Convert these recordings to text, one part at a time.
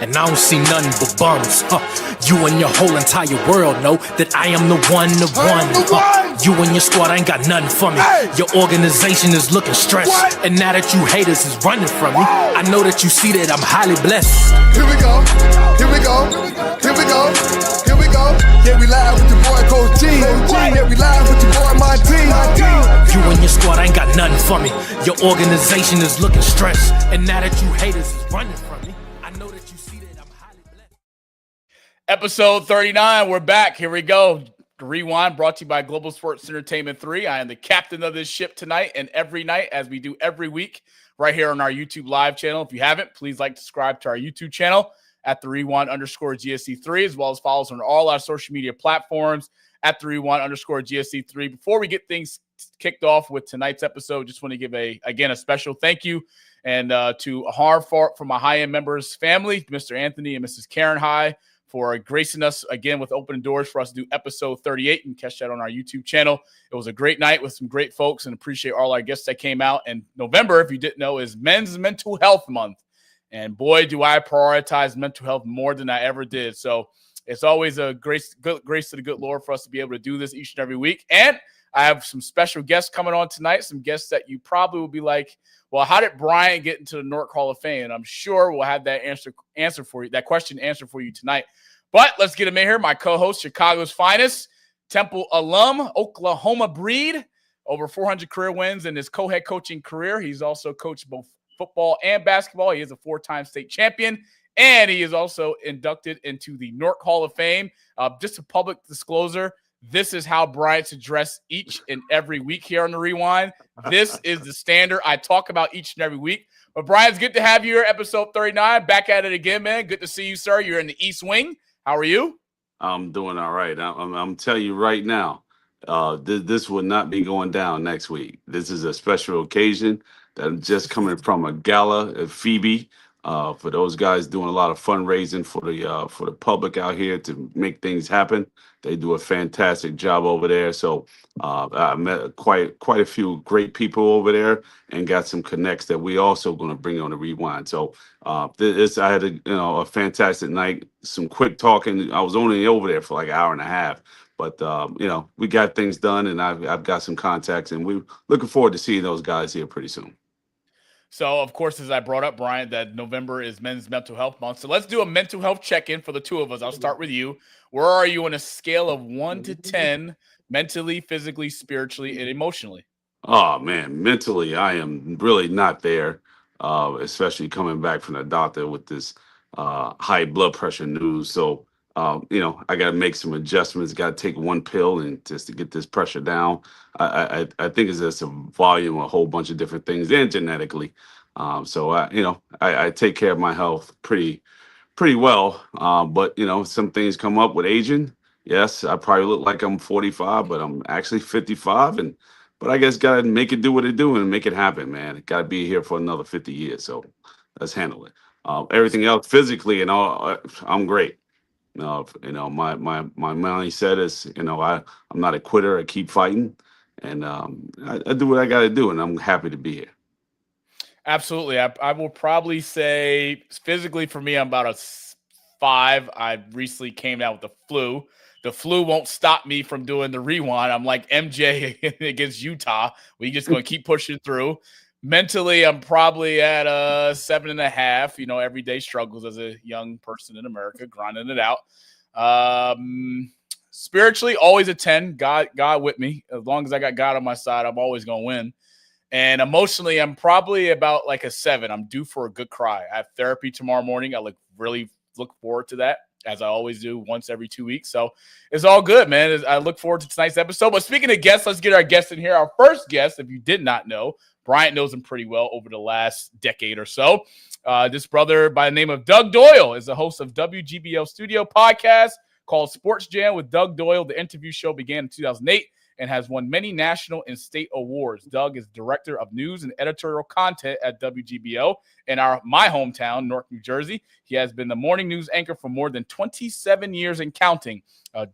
and I don't see nothing but bums. You and your whole entire world know that I am the one. You and your squad ain't got nothing for me. Your organization is looking stressed, and now that you haters is running from me, I know that you see that I'm highly blessed. Here we go, here we go, here we go, here we go. Yeah, we live with your boy Coach G. Yeah, we live with your boy Monty. You and your squad ain't got nothing for me. Your organization is looking stressed, and now that you haters is running from me, I know that you see that I'm highly blessed. Episode 39, we're back. Here we go. The Rewind brought to you by Global Sports Entertainment 3. I am the captain of this ship tonight and every night, as we do every week, right here on our YouTube live channel. If you haven't, please subscribe to our YouTube channel at the Rewind_GSC3, as well as follow us on all our social media platforms at the Rewind_GSC3. Before we get things kicked off with tonight's episode, just want to give a special thank you and to Harv from my high-end members family, Mr. Anthony and Mrs. Karen High, for gracing us again with opening doors for us to do episode 38 and catch that on our YouTube channel. It was a great night with some great folks, and appreciate all our guests that came out. And November, if you didn't know, is Men's Mental Health Month. And boy, do I prioritize mental health more than I ever did. So it's always a grace to the good Lord for us to be able to do this each and every week. And I have some special guests coming on tonight, some guests that you probably will be like, well, how did Bryant get into the Newark Hall of Fame? And I'm sure we'll have that answer for you, that question answered for you tonight. But let's get him in here. My co-host, Chicago's finest, Temple alum, Oklahoma breed, over 400 career wins in his co-head coaching career. He's also coached both football and basketball. He is a 4-time state champion, and he is also inducted into the Newark Hall of Fame. Just a public disclosure, this is how Bryant's addressed each and every week here on the Rewind. This is the standard I talk about each and every week. But Bryant, it's good to have you here, episode 39. Back at it again, man. Good to see you, sir. You're in the East Wing. How are you? I'm doing all right. I'm telling you right now, this will not be going down next week. This is a special occasion that I'm just coming from a gala at Phoebe. For those guys doing a lot of fundraising for the public out here to make things happen. They do a fantastic job over there. So I met quite a few great people over there and got some connects that we also going to bring on the Rewind. So I had a fantastic night. Some quick talking. I was only over there for like an hour and a half. But, we got things done, and I've got some contacts, and we're looking forward to seeing those guys here pretty soon. So, of course, as I brought up, Bryant, that November is Men's Mental Health Month. So let's do a mental health check-in for the two of us. I'll start with you. Where are you on a scale of 1 to 10, mentally, physically, spiritually, and emotionally? Oh, man, mentally, I am really not there, especially coming back from the doctor with this high blood pressure news. So, I got to make some adjustments, got to take one pill and just to get this pressure down. I think it's just a volume, a whole bunch of different things, and genetically. So I take care of my health pretty well. But some things come up with aging. Yes, I probably look like I'm 45, but I'm actually 55. But I guess got to make it do what it do and make it happen, man. Got to be here for another 50 years. So let's handle it. Everything else physically and all, I'm great. My mindset is, I'm not a quitter. I keep fighting, and I do what I got to do, and I'm happy to be here. Absolutely. I will probably say physically for me, I'm about a 5. I recently came out with the flu. The flu won't stop me from doing the Rewind. I'm like MJ against Utah. We just going to keep pushing through. Mentally, I'm probably at a 7.5. Everyday struggles as a young person in America, grinding it out. Spiritually, always a 10. God with me. As long as I got God on my side, I'm always going to win. And emotionally, I'm probably about like a 7. I'm due for a good cry. I have therapy tomorrow morning. I really look forward to that, as I always do once every 2 weeks. So it's all good, man. I look forward to tonight's episode. But speaking of guests, let's get our guests in here. Our first guest, if you did not know, Bryant knows him pretty well over the last decade or so. This brother by the name of Doug Doyle is the host of WGBL Studio podcast called Sports Jam with Doug Doyle. The interview show began in 2008 and has won many national and state awards. Doug is director of news and editorial content at WGBL in my hometown, Newark, New Jersey. He has been the morning news anchor for more than 27 years and counting.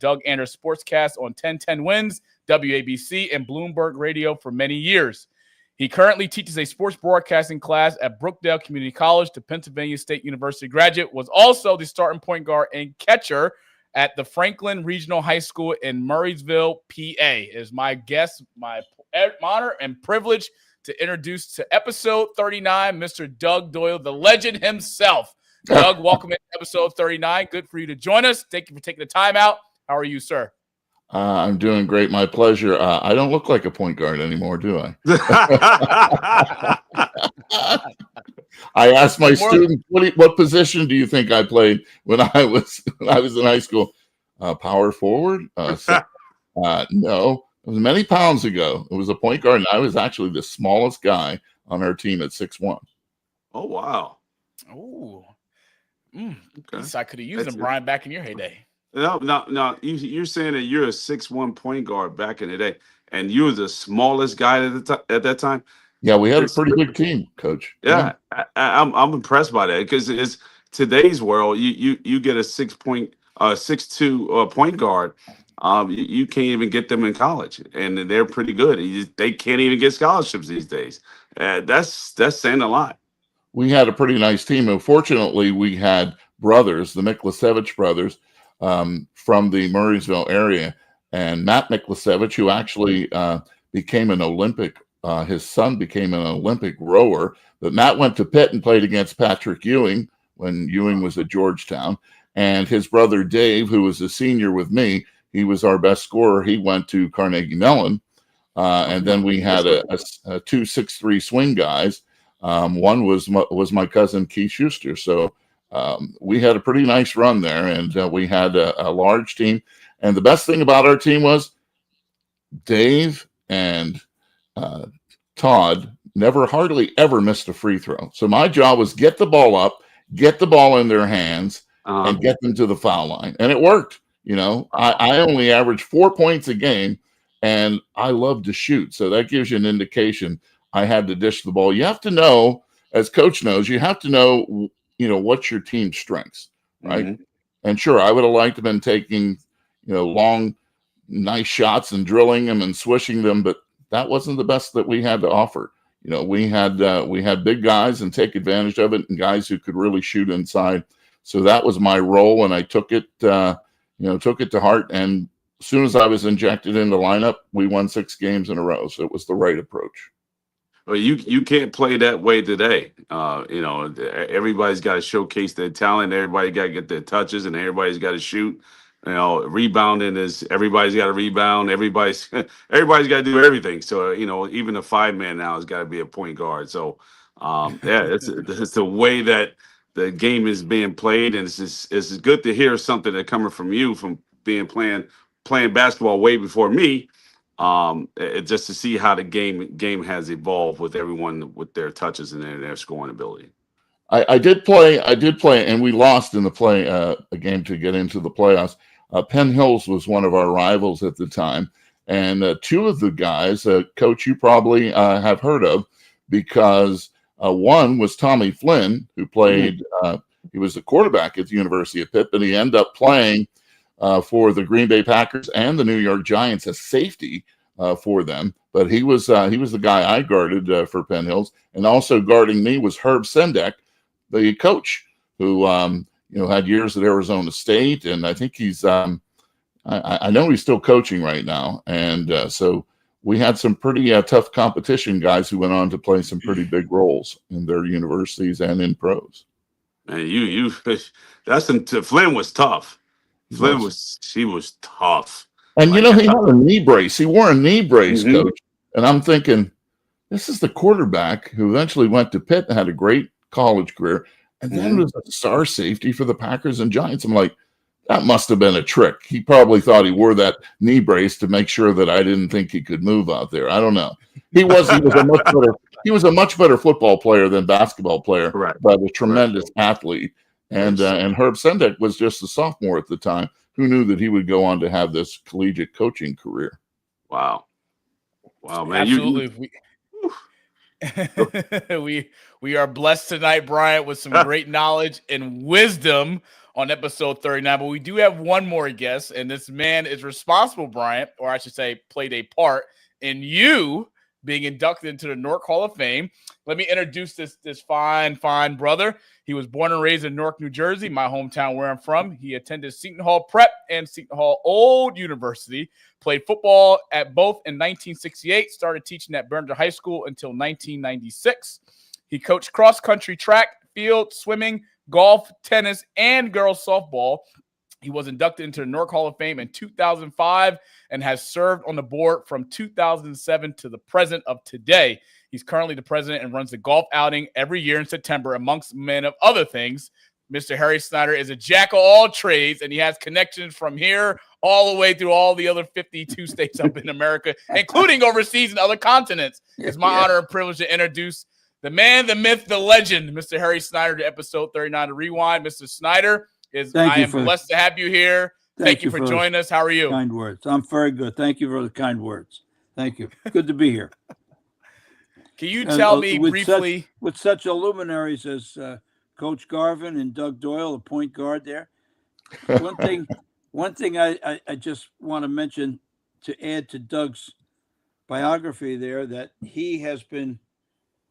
Doug enters Sportscast on 1010 Wins, WABC, and Bloomberg Radio for many years. He currently teaches a sports broadcasting class at Brookdale Community College. The Pennsylvania State University graduate, was also the starting point guard and catcher at the Franklin Regional High School in Murraysville, PA. It is my guest, my honor and privilege to introduce to episode 39, Mr. Doug Doyle, the legend himself. Doug, welcome to episode 39. Good for you to join us. Thank you for taking the time out. How are you, sir? I'm doing great. My pleasure. I don't look like a point guard anymore, do I? I asked my students, what position do you think I played when I was in high school? Power forward? No. It was many pounds ago. It was a point guard, and I was actually the smallest guy on our team at 6'1". Oh, wow. Oh. Okay. I could have used them, Bryant, back in your heyday. No. You're saying that you're a 6'1" point guard back in the day, and you were the smallest guy at that time? Yeah, we had a pretty good team, Coach. Yeah. I'm impressed by that because it's today's world. You get a 6'2" point guard. You can't even get them in college, and they're pretty good. They can't even get scholarships these days. That's saying a lot. We had a pretty nice team. Unfortunately, we had brothers, the Miklasevich brothers, from the Murraysville area, and Matt Miklasevich, who actually became an Olympic. His son became an Olympic rower. But Matt went to Pitt and played against Patrick Ewing when Ewing was at Georgetown, and his brother Dave, who was a senior with me, he was our best scorer. He went to Carnegie Mellon, and then we had two 6'3" swing guys. One was my cousin Keith Schuster. So we had a pretty nice run there, and we had a large team. And the best thing about our team was Dave and Todd hardly ever missed a free throw. So my job was get the ball up, get the ball in their hands, and get them to the foul line. And it worked. You know, I only averaged 4 points a game, and I love to shoot. So that gives you an indication I had to dish the ball. You have to know, as Coach knows, you have to know, what's your team's strengths, right? Mm-hmm. And sure, I would have liked to have been taking, long, nice shots and drilling them and swishing them, but that wasn't the best that we had to offer. We had big guys and take advantage of it, and guys who could really shoot inside. So that was my role, and I took it to heart. And as soon as I was injected in the lineup, we won 6 games in a row. So it was the right approach. Well, you can't play that way today. Everybody's got to showcase their talent. Everybody got to get their touches, and everybody's got to shoot. Rebounding is everybody's got to rebound. Everybody's got to do everything. So even a 5-man now has got to be a point guard. So it's the way that the game is being played, and it's good to hear something that coming from you from playing basketball way before me. Just to see how the game has evolved with everyone with their touches and their scoring ability. I did play, and we lost in the a game to get into the playoffs. Penn Hills was one of our rivals at the time, and 2 of the guys, Coach, you probably have heard of, because one was Tommy Flynn, who played. He was a quarterback at the University of Pitt, but he ended up playing for the Green Bay Packers and the New York Giants as safety for them. But he was the guy I guarded for Penn Hills, and also guarding me was Herb Sendek, the coach, who had years at Arizona State, and I think he's I know he's still coaching right now, and so we had some pretty tough competition guys who went on to play some pretty big roles in their universities and in pros. Man, Flynn was tough. She was tough. And he had a knee brace. He wore a knee brace, Coach. And I'm thinking, this is the quarterback who eventually went to Pitt and had a great college career, and then was a star safety for the Packers and Giants. I'm like, that must have been a trick. He probably thought he wore that knee brace to make sure that I didn't think he could move out there. I don't know. He was a much better football player than basketball player, but a tremendous athlete. And Herb Sendek was just a sophomore at the time. Who knew that he would go on to have this collegiate coaching career? Wow, man! Absolutely. We are blessed tonight, Bryant, with some great knowledge and wisdom on episode 39. But we do have one more guest, and this man is responsible, Bryant, or I should say played a part in you being inducted into the Newark Hall of Fame. Let me introduce this fine brother. He was born and raised in Newark, New Jersey, my hometown where I'm from. He attended Seton Hall Prep and Seton Hall Old University, played football at both in 1968, started teaching at Burnett High School until 1996. He coached cross-country, track, field, swimming, golf, tennis, and girls softball. He was inducted into the Newark Hall of Fame in 2005 and has served on the board from 2007 to the present of today. He's currently the president and runs the golf outing every year in September, amongst many of other things. Mr. Harry Snyder is a jack of all trades, and he has connections from here all the way through all the other 52 states up in America, including overseas and other continents. It's my honor and privilege to introduce the man, the myth, the legend, Mr. Harry Snyder, to episode 39 of Rewind. Mr. Snyder, I am blessed to have you here. Thank you for joining us. How are you? Kind words. I'm very good. Thank you for the kind words. Thank you. Good to be here. Can you tell me briefly? With such luminaries as Coach Garvin and Doug Doyle, the point guard there. One thing I just want to mention to add to Doug's biography there, that he has been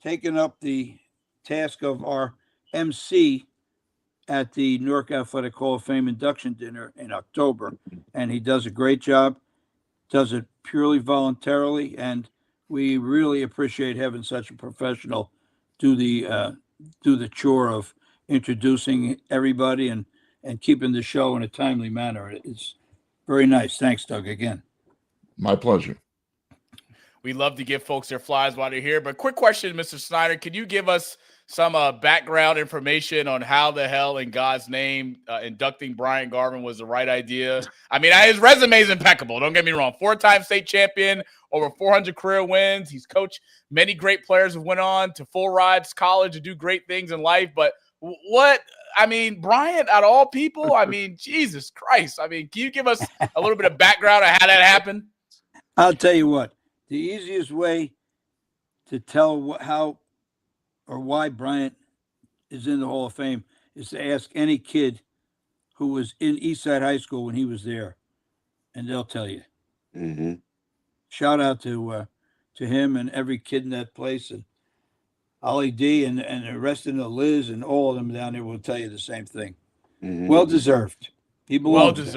taking up the task of our MC at the Newark Athletic Hall of Fame induction dinner in October, and he does a great job, does it purely voluntarily, and we really appreciate having such a professional do the chore of introducing everybody and keeping the show in a timely manner. It's very nice. Thanks, Doug, again. My pleasure. We love to give folks their flies while they're here, but quick question, Mr. Snyder, can you give us some background information on how the hell in God's name inducting Bryant Garvin was the right idea? I mean, his resume is impeccable. Don't get me wrong. 4-time state champion, over 400 career wins. He's coached many great players who went on to full rides college to do great things in life. But Bryant, out of all people, Jesus Christ. Can you give us a little bit of background on how that happened? I'll tell you what, the easiest way to tell how or why Bryant is in the Hall of Fame is to ask any kid who was in Eastside High School when he was there, and they'll tell you. Mm-hmm. Shout out to him and every kid in that place, and Ollie D and the rest of the Liz and all of them down there will tell you the same thing. Mm-hmm. Well deserved. He belongs.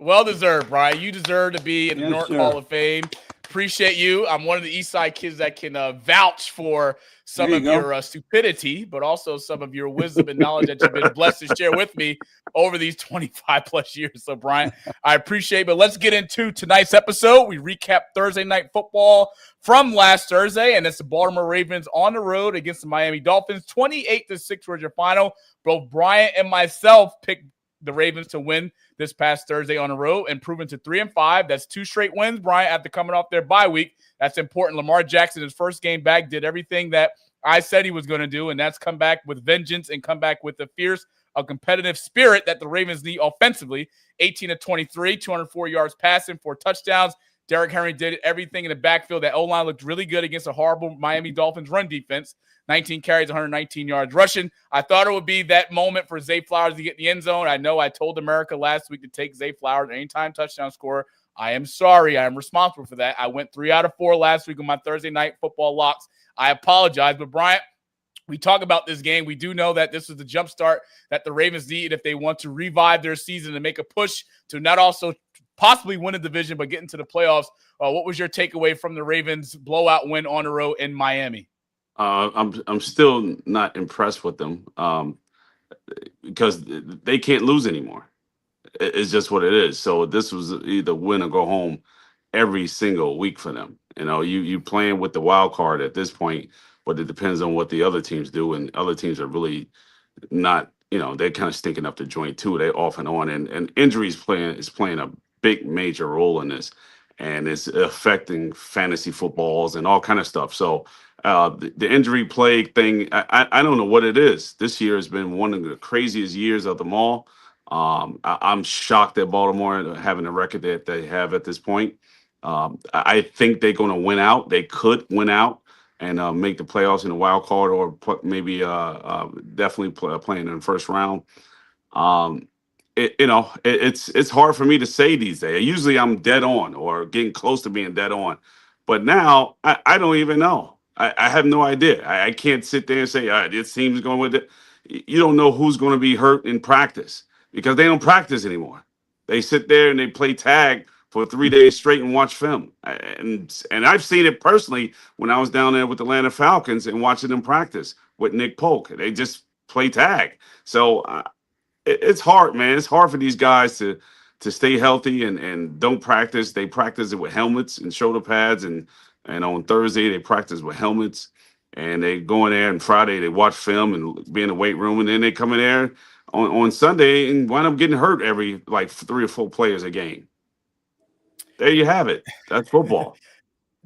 Well deserved, Brian. You deserve to be in the Newark Hall of Fame. Appreciate you. I'm one of the East Side kids that can vouch for some of your stupidity, but also some of your wisdom and knowledge that you've been blessed to share with me over these 25 plus years. So, Brian, I appreciate it. But let's get into tonight's episode. We recap Thursday night football from last Thursday, and it's the Baltimore Ravens on the road against the Miami Dolphins. 28-6 was your final. Both Bryant and myself picked the Ravens to win this past Thursday on the road, improving to 3-5. That's 2 straight wins, Bryant, after coming off their bye week. That's important. Lamar Jackson, his first game back, did everything that I said he was going to do, and that's come back with vengeance and come back with the fierce, competitive spirit that the Ravens need offensively. 18-23, 204 yards passing, 4 touchdowns. Derrick Henry did everything in the backfield. That O-line looked really good against a horrible Miami Dolphins run defense. 19 carries, 119 yards rushing. I thought it would be that moment for Zay Flowers to get in the end zone. I know I told America last week to take Zay Flowers anytime touchdown scorer. I am sorry. I am responsible for that. I went 3 out of 4 last week on my Thursday night football locks. I apologize. But, Bryant, we talk about this game. We do know that this is the jump start that the Ravens need if they want to revive their season and make a push to not also possibly win a division but get into the playoffs. What was your takeaway from the Ravens' blowout win on the road in Miami? I'm still not impressed with them because they can't lose anymore. It's just what it is. So this was either win or go home every single week for them. You playing with the wild card at this point, but it depends on what the other teams do, and other teams are really not. They're kind of stinking up the joint too. They off and on, and injuries playing a big major role in this, and it's affecting fantasy footballs and all kind of stuff. So the injury plague thing, I don't know what it is. This year has been one of the craziest years of them all. I'm shocked at Baltimore having the record that they have at this point. I think they're going to win out. They could win out and make the playoffs in the wild card, or maybe definitely playing in the first round. It's hard for me to say these days. Usually I'm dead on or getting close to being dead on. But now I don't even know. I have no idea. I can't sit there and say, all right, this team's going with it. You don't know who's going to be hurt in practice because they don't practice anymore. They sit there and they play tag for 3 days straight and watch film. And I've seen it personally when I was down there with the Atlanta Falcons and watching them practice with Nick Polk. They just play tag. So it's hard, man. It's hard for these guys to stay healthy and don't practice. They practice it with helmets and shoulder pads, and on Thursday they practice with helmets, and they go in there, and Friday they watch film and be in the weight room, and then they come in there on Sunday and wind up getting hurt every like 3 or 4 players a game. There you have it. That's football.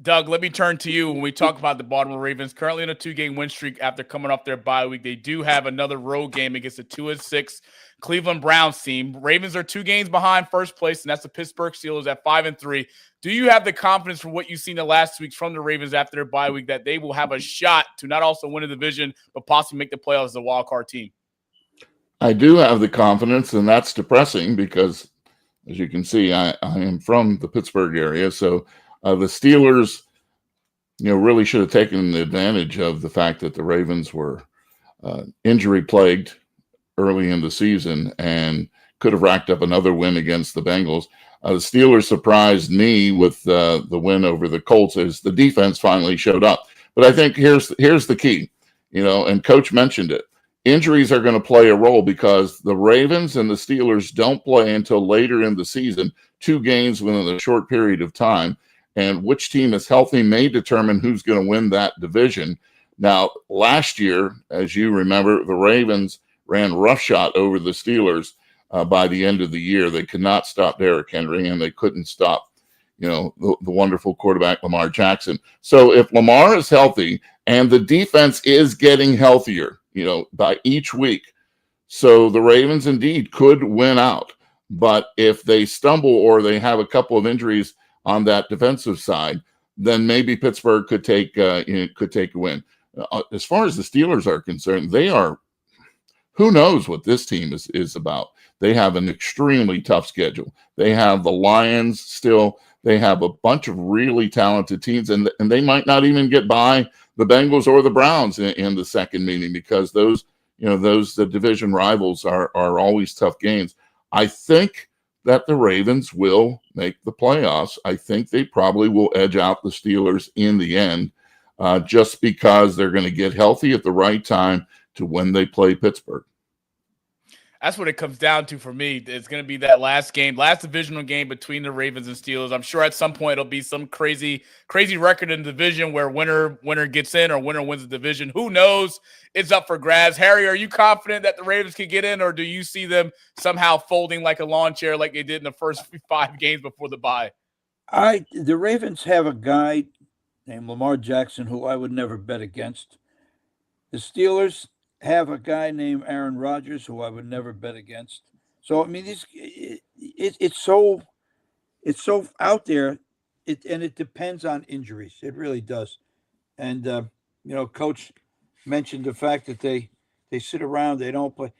Doug, let me turn to you when we talk about the Baltimore Ravens. Currently in a 2-game win streak after coming off their bye week. They do have another road game against a 2-6 Cleveland Browns team. Ravens are 2 games behind first place, and that's the Pittsburgh Steelers at 5-3. Do you have the confidence from what you've seen the last 2 weeks from the Ravens after their bye week that they will have a shot to not also win a division, but possibly make the playoffs as a wild card team? I do have the confidence, and that's depressing because, as you can see, I am from the Pittsburgh area, so the Steelers, really should have taken advantage of the fact that the Ravens were injury plagued early in the season and could have racked up another win against the Bengals. The Steelers surprised me with the win over the Colts as the defense finally showed up. But I think here's the key, and Coach mentioned it. Injuries are going to play a role because the Ravens and the Steelers don't play until later in the season, 2 games within a short period of time. And which team is healthy may determine who's going to win that division. Now, last year, as you remember, the Ravens ran roughshod over the Steelers by the end of the year. They could not stop Derrick Henry, and they couldn't stop, the wonderful quarterback Lamar Jackson. So if Lamar is healthy and the defense is getting healthier, by each week, so the Ravens indeed could win out. But if they stumble or they have a couple of injuries on that defensive side, then maybe Pittsburgh could take a win. As far as the Steelers are concerned, they are, who knows what this team is about. They have an extremely tough schedule. They have the Lions still. They have a bunch of really talented teams, and they might not even get by the Bengals or the Browns in the second meeting because those the division rivals are always tough games. I think that the Ravens will make the playoffs. I think they probably will edge out the Steelers in the end, just because they're going to get healthy at the right time to when they play Pittsburgh. That's what it comes down to for me. It's going to be that last divisional game between the Ravens and Steelers. I'm sure at some point it'll be some crazy record in the division where winner gets in or winner wins the division. Who knows? It's up for grabs. Harry, are you confident that the Ravens can get in, or do you see them somehow folding like a lawn chair like they did in the first 5 games before the bye? The Ravens have a guy named Lamar Jackson who I would never bet against. The Steelers have a guy named Aaron Rodgers who I would never bet against. So I mean, it's so out there, and it depends on injuries. It really does. And Coach mentioned the fact that they sit around, they don't play.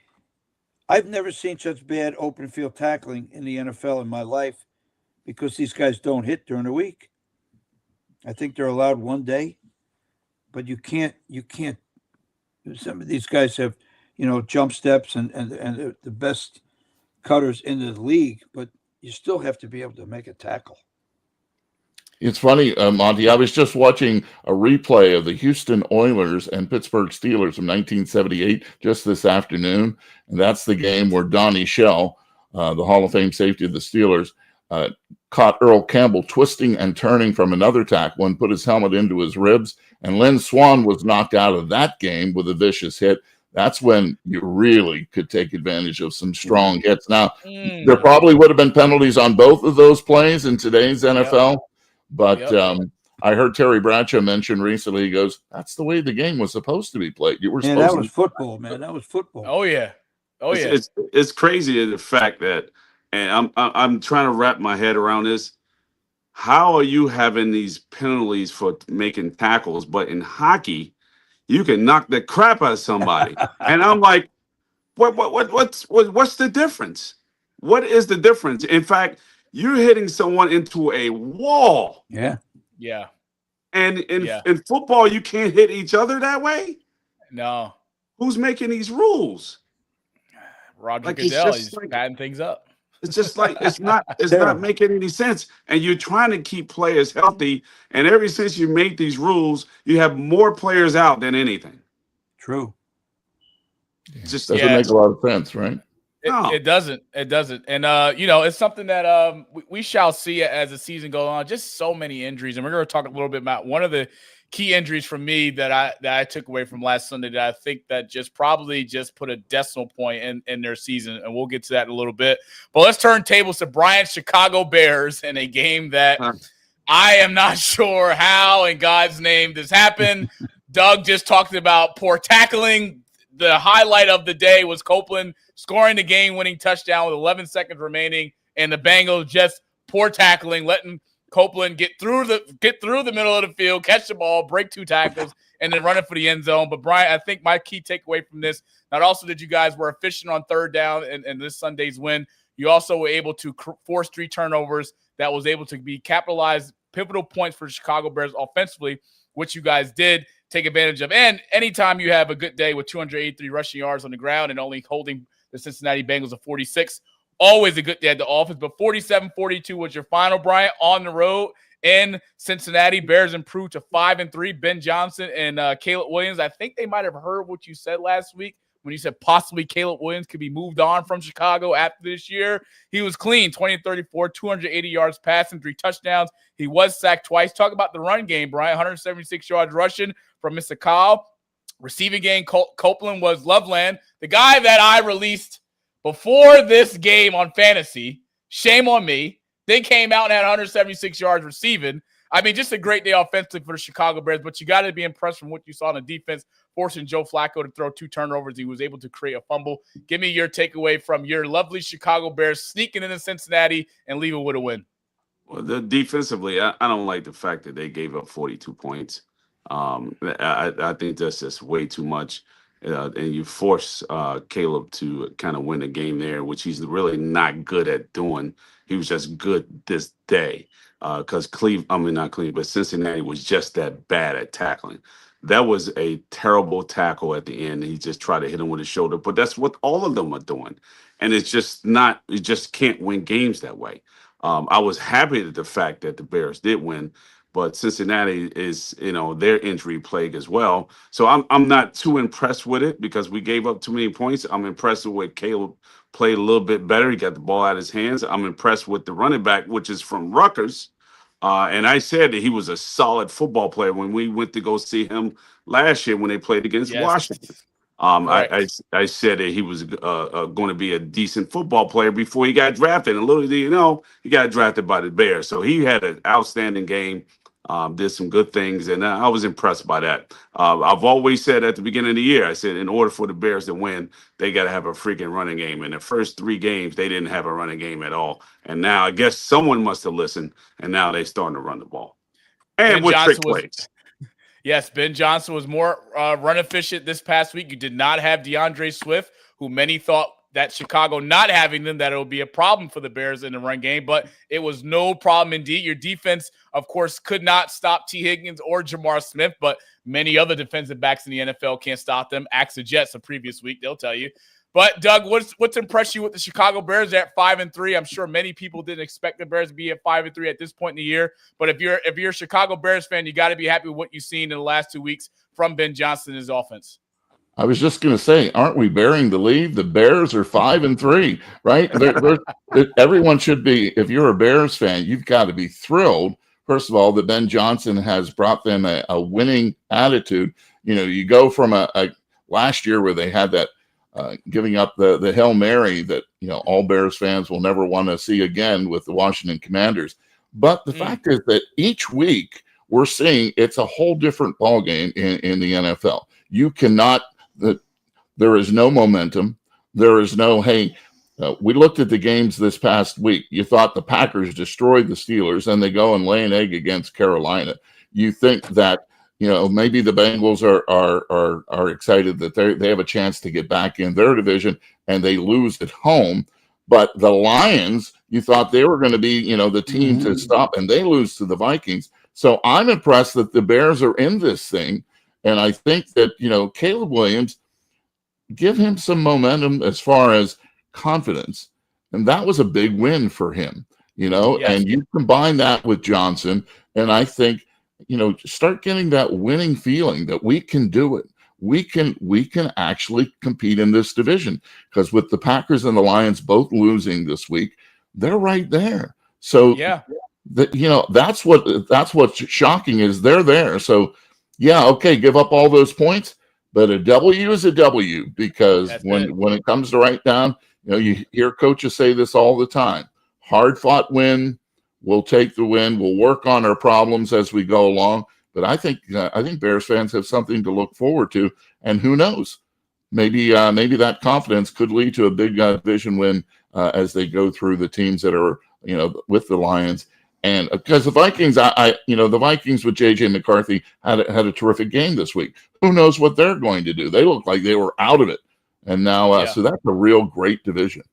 I've never seen such bad open field tackling in the NFL in my life because these guys don't hit during the week. I think they're allowed 1 day, but you can't. Some of these guys have, jump steps and the best cutters in the league, but you still have to be able to make a tackle. It's funny, Monty, I was just watching a replay of the Houston Oilers and Pittsburgh Steelers from 1978 just this afternoon, and that's the game where Donnie Shell, the Hall of Fame safety of the Steelers, caught Earl Campbell twisting and turning from another tackle and put his helmet into his ribs. And Lynn Swann was knocked out of that game with a vicious hit. That's when you really could take advantage of some strong hits. Now, there probably would have been penalties on both of those plays in today's NFL. But I heard Terry Bradshaw mention recently, he goes, that's the way the game was supposed to be played. You were supposed that was football, man. That was football. Oh, yeah. It's crazy the fact that, and I'm trying to wrap my head around this. How are you having these penalties for making tackles, but in hockey, you can knock the crap out of somebody? And I'm like, what's the difference? What is the difference? In fact, you're hitting someone into a wall. Yeah. Yeah. And in football, you can't hit each other that way. No. Who's making these rules? Roger Goodell. He's batting things up. It's just like it's not making any sense. And you're trying to keep players healthy. And ever since you made these rules, you have more players out than anything. True. It just doesn't make a lot of sense, right? It doesn't. And it's something that we shall see as the season goes on. Just so many injuries, and we're going to talk a little bit about one of the key injuries for me that I took away from last Sunday that I think that probably put a decimal point in their season, and we'll get to that in a little bit. But let's turn tables to Bryant's Chicago Bears in a game that I am not sure how in God's name this happened. Doug just talked about poor tackling. The highlight of the day was Copeland scoring the game-winning touchdown with 11 seconds remaining, and the Bengals just poor tackling, letting Copeland get through the middle of the field, catch the ball, break 2 tackles, and then run it for the end zone. But Bryant, I think my key takeaway from this, not also that you guys were efficient on third down in this Sunday's win, you also were able to force 3 turnovers that was able to be capitalized, pivotal points for the Chicago Bears offensively, which you guys did take advantage of. And anytime you have a good day with 283 rushing yards on the ground and only holding the Cincinnati Bengals to 46, always a good day at the offense. But 47-42 was your final, Bryant, on the road in Cincinnati. Bears improved to 5-3. Ben Johnson and Caleb Williams. I think they might have heard what you said last week when you said possibly Caleb Williams could be moved on from Chicago after this year. He was clean, 20-34, 280 yards passing, 3 touchdowns. He was sacked twice. Talk about the run game, Bryant. 176 yards rushing from Mr. Kyle. Receiving game, Copeland was Loveland, the guy that I released before this game on fantasy. Shame on me. Then came out and had 176 yards receiving. I mean, just a great day offensively for the Chicago Bears, but you got to be impressed from what you saw in the defense, forcing Joe Flacco to throw 2 turnovers. He was able to create a fumble. Give me your takeaway from your lovely Chicago Bears sneaking into Cincinnati and leaving with a win. Well, defensively, I don't like the fact that they gave up 42 points. I think that's just way too much. And you force Caleb to kind of win a game there, which he's really not good at doing. He was just good this day because Cincinnati was just that bad at tackling. That was a terrible tackle at the end. He just tried to hit him with his shoulder, but that's what all of them are doing. And it's just not, you just can't win games that way. I was happy at the fact that the Bears did win, but Cincinnati is, their injury plague as well. So I'm not too impressed with it because we gave up too many points. I'm impressed with what Caleb played a little bit better. He got the ball out of his hands. I'm impressed with the running back, which is from Rutgers. And I said that he was a solid football player when we went to go see him last year when they played against Washington. I said that he was going to be a decent football player before he got drafted. And little do you know, he got drafted by the Bears. So he had an outstanding game, did some good things, and I was impressed by that. I've always said at the beginning of the year, I said in order for the Bears to win, they got to have a freaking running game. In the first 3 games, they didn't have a running game at all. And now I guess someone must have listened, and now they're starting to run the ball. And with trick plays. Yes, Ben Johnson was more run efficient this past week. You did not have DeAndre Swift, who many thought that Chicago not having them, that it would be a problem for the Bears in the run game, but it was no problem indeed. Your defense, of course, could not stop T. Higgins or Jamar Smith, but many other defensive backs in the NFL can't stop them. Ask the Jets the previous week, they'll tell you. But, Doug, what's impressed you with the Chicago Bears at 5-3? I'm sure many people didn't expect the Bears to be at 5-3 at this point in the year. But if you're a Chicago Bears fan, you got to be happy with what you've seen in the last 2 weeks from Ben Johnson and his offense. I was just going to say, aren't we bearing the lead? The Bears are 5-3, right? Everyone should be. If you're a Bears fan, you've got to be thrilled. First of all, that Ben Johnson has brought them a winning attitude. You go from a last year where they had that giving up the Hail Mary that all Bears fans will never want to see again with the Washington Commanders. But the fact is that each week we're seeing it's a whole different ballgame in the NFL. You cannot. There is no momentum. There is no, we looked at the games this past week. You thought the Packers destroyed the Steelers, and they go and lay an egg against Carolina. You think that, maybe the Bengals are excited that they have a chance to get back in their division, and they lose at home. But the Lions, you thought they were going to be, the team to stop, and they lose to the Vikings. So I'm impressed that the Bears are in this thing. And I think that, Caleb Williams, give him some momentum as far as confidence. And that was a big win for him, Yes. and you combine that with Johnson. And I think, start getting that winning feeling that we can do it. We can actually compete in this division, because with the Packers and the Lions both losing this week, they're right there. So yeah, that's what's shocking is they're there. So yeah, okay, give up all those points, but a W is a W, because when it comes to right down, you hear coaches say this all the time: hard fought win. We'll take the win. We'll work on our problems as we go along. But I think Bears fans have something to look forward to, and who knows, maybe that confidence could lead to a big division win as they go through the teams that are with the Lions. And because the Vikings, the Vikings with J.J. McCarthy had a terrific game this week. Who knows what they're going to do? They look like they were out of it, and now so that's a real great division.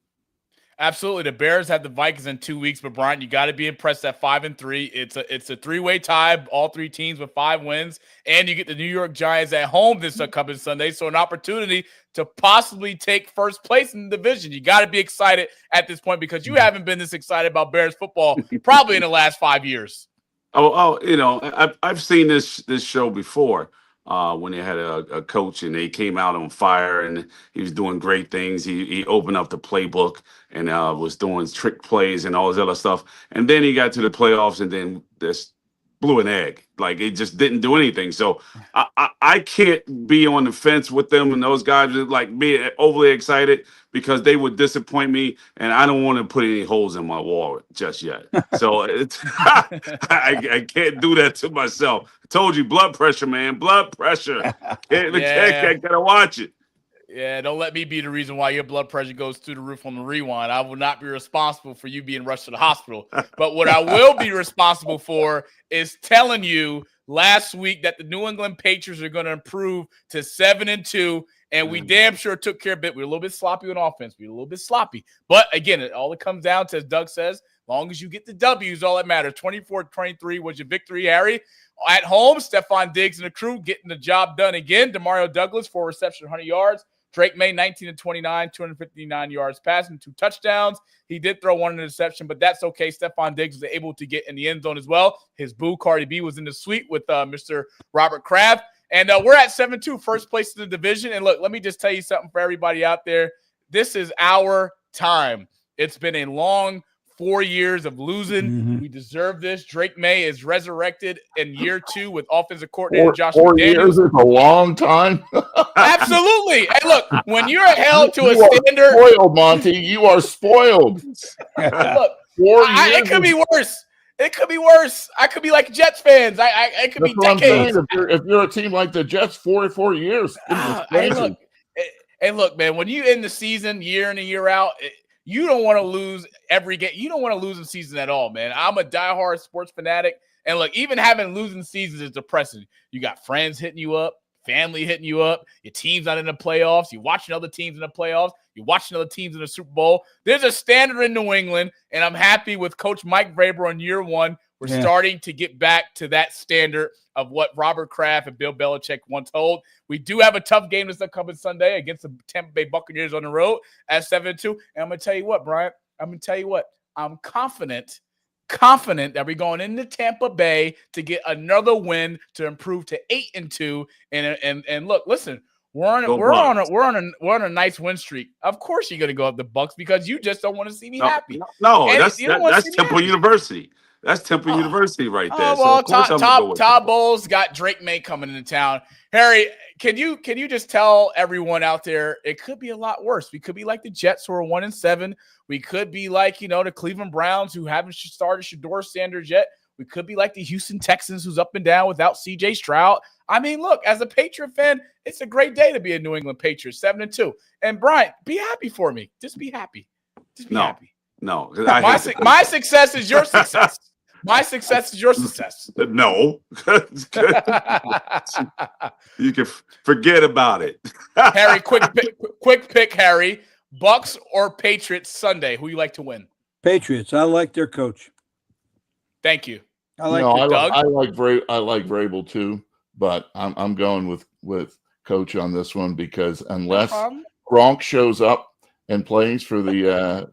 Absolutely. The Bears have the Vikings in 2 weeks, but Bryant, you got to be impressed at 5-3. It's a three-way tie, all three teams with 5 wins, and you get the New York Giants at home this upcoming Sunday, so an opportunity to possibly take first place in the division. You got to be excited at this point, because you haven't been this excited about Bears football probably in the last 5 years. I've seen this show before. When they had a coach and they came out on fire and he was doing great things. He opened up the playbook and was doing trick plays and all this other stuff. And then he got to the playoffs and then this blew an egg. Like, it just didn't do anything. So I can't be on the fence with them and those guys, like, be overly excited, because they would disappoint me, and I don't want to put any holes in my wall just yet. So I can't do that to myself. I told you, blood pressure, man, blood pressure. I gotta watch it. Yeah, don't let me be the reason why your blood pressure goes through the roof on the rewind. I will not be responsible for you being rushed to the hospital. But what I will be responsible for is telling you last week that the New England Patriots are going to improve to 7-2, and we damn sure took care of it. We're a little bit sloppy on offense. We're a little bit sloppy. But again, all it comes down to, as Doug says, as long as you get the W's, all that matters. 24-23 was your victory, Harry. At home, Stephon Diggs and the crew getting the job done again. Demario Douglas, 4 receptions, 100 yards. Drake May, 19-29, 259 yards passing, 2 touchdowns. He did throw 1 interception, but that's okay. Stephon Diggs was able to get in the end zone as well. His boo, Cardi B, was in the suite with Mr. Robert Kraft. And we're at 7-2, first place in the division. And look, let me just tell you something for everybody out there. This is our time. It's been a long 4 years of losing. Mm-hmm. We deserve this. Drake May is resurrected in year 2 with offensive coordinator Josh McDaniels. 4 McDaniels. years is a long time. Absolutely. Hey, look, when you're held to a standard, spoiled, Monty. You are spoiled. Look, it could be worse. It could be worse. I could be like Jets fans. It could be decades. If you're a team like the Jets, 4 years. Hey, look, man, when you end the season year in and year out, you don't want to lose every game. You don't want to lose a season at all, man. I'm a diehard sports fanatic. And look, even having losing seasons is depressing. You got friends hitting you up, family hitting you up, your team's not in the playoffs, you're watching other teams in the playoffs, you're watching other teams in the Super Bowl. There's a standard in New England, and I'm happy with Coach Mike Vrabel in year 1. We're starting to get back to that standard of what Robert Kraft and Bill Belichick once told. We do have a tough game this upcoming Sunday against the Tampa Bay Buccaneers on the road at 7-2. And I'm going to tell you what, Bryant, I'm confident that we're going into Tampa Bay to get another win to improve to 8-2. And look, listen, we're on a nice win streak. Of course, you're going to go up the Bucs because you just don't want to see me happy. No, that's Temple University. That's Temple University right there. Well, Todd Bowles got Drake May coming into town. Harry, can you just tell everyone out there it could be a lot worse? We could be like the Jets, who are 1-7. We could be like, the Cleveland Browns, who haven't started Shedeur Sanders yet. We could be like the Houston Texans, who's up and down without C.J. Stroud. I mean, look, as a Patriot fan, it's a great day to be a New England Patriot, 7-2. And Bryant, be happy for me. Just be happy. Just be happy. No, my success is your success. My success is your success. No. You can forget about it. Harry, quick pick, Harry. Bucks or Patriots Sunday? Who you like to win? Patriots. I like their coach. Thank you. I like Doug? I like Vrabel too, but I'm going with Coach on this one because unless Gronk shows up and plays for the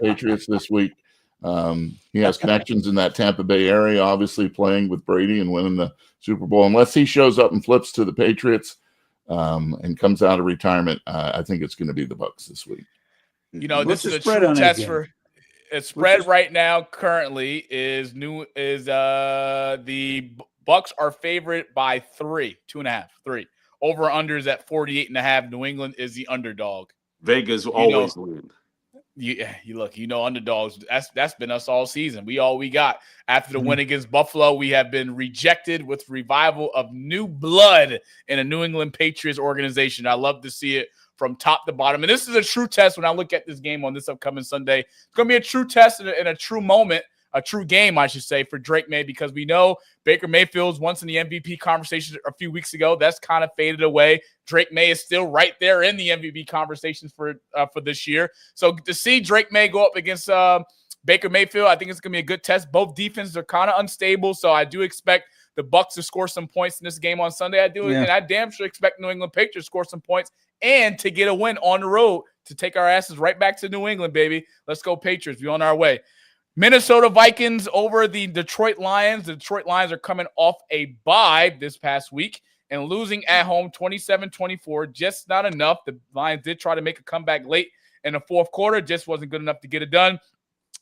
Patriots this week, he has connections in that Tampa Bay area, obviously playing with Brady and winning the Super Bowl. Unless he shows up and flips to the Patriots and comes out of retirement, I think it's going to be the Bucs this week. This is a true test for. Its spread right now currently is the Bucs are favored by 2.5, 3. Over unders at 48.5. New England is the underdog. Vegas always win. You look, underdogs. That's been us all season. We got after the win against Buffalo. We have been rejected with revival of new blood in a New England Patriots organization. I love to see it from top to bottom. And this is a true test when I look at this game on this upcoming Sunday. It's going to be a true test and a true moment, a true game, I should say, for Drake May, because we know Baker Mayfield's once in the MVP conversation a few weeks ago. That's kind of faded away. Drake May is still right there in the MVP conversations for this year. So to see Drake May go up against Baker Mayfield, I think it's going to be a good test. Both defenses are kind of unstable, so I do expect the Bucs to score some points in this game on Sunday. And I damn sure expect New England Patriots to score some points and to get a win on the road to take our asses right back to New England, baby. Let's go Patriots. We're on our way. Minnesota Vikings over the Detroit Lions. The Detroit Lions are coming off a bye this past week and losing at home 27-24. Just not enough. The Lions did try to make a comeback late in the fourth quarter. Just wasn't good enough to get it done.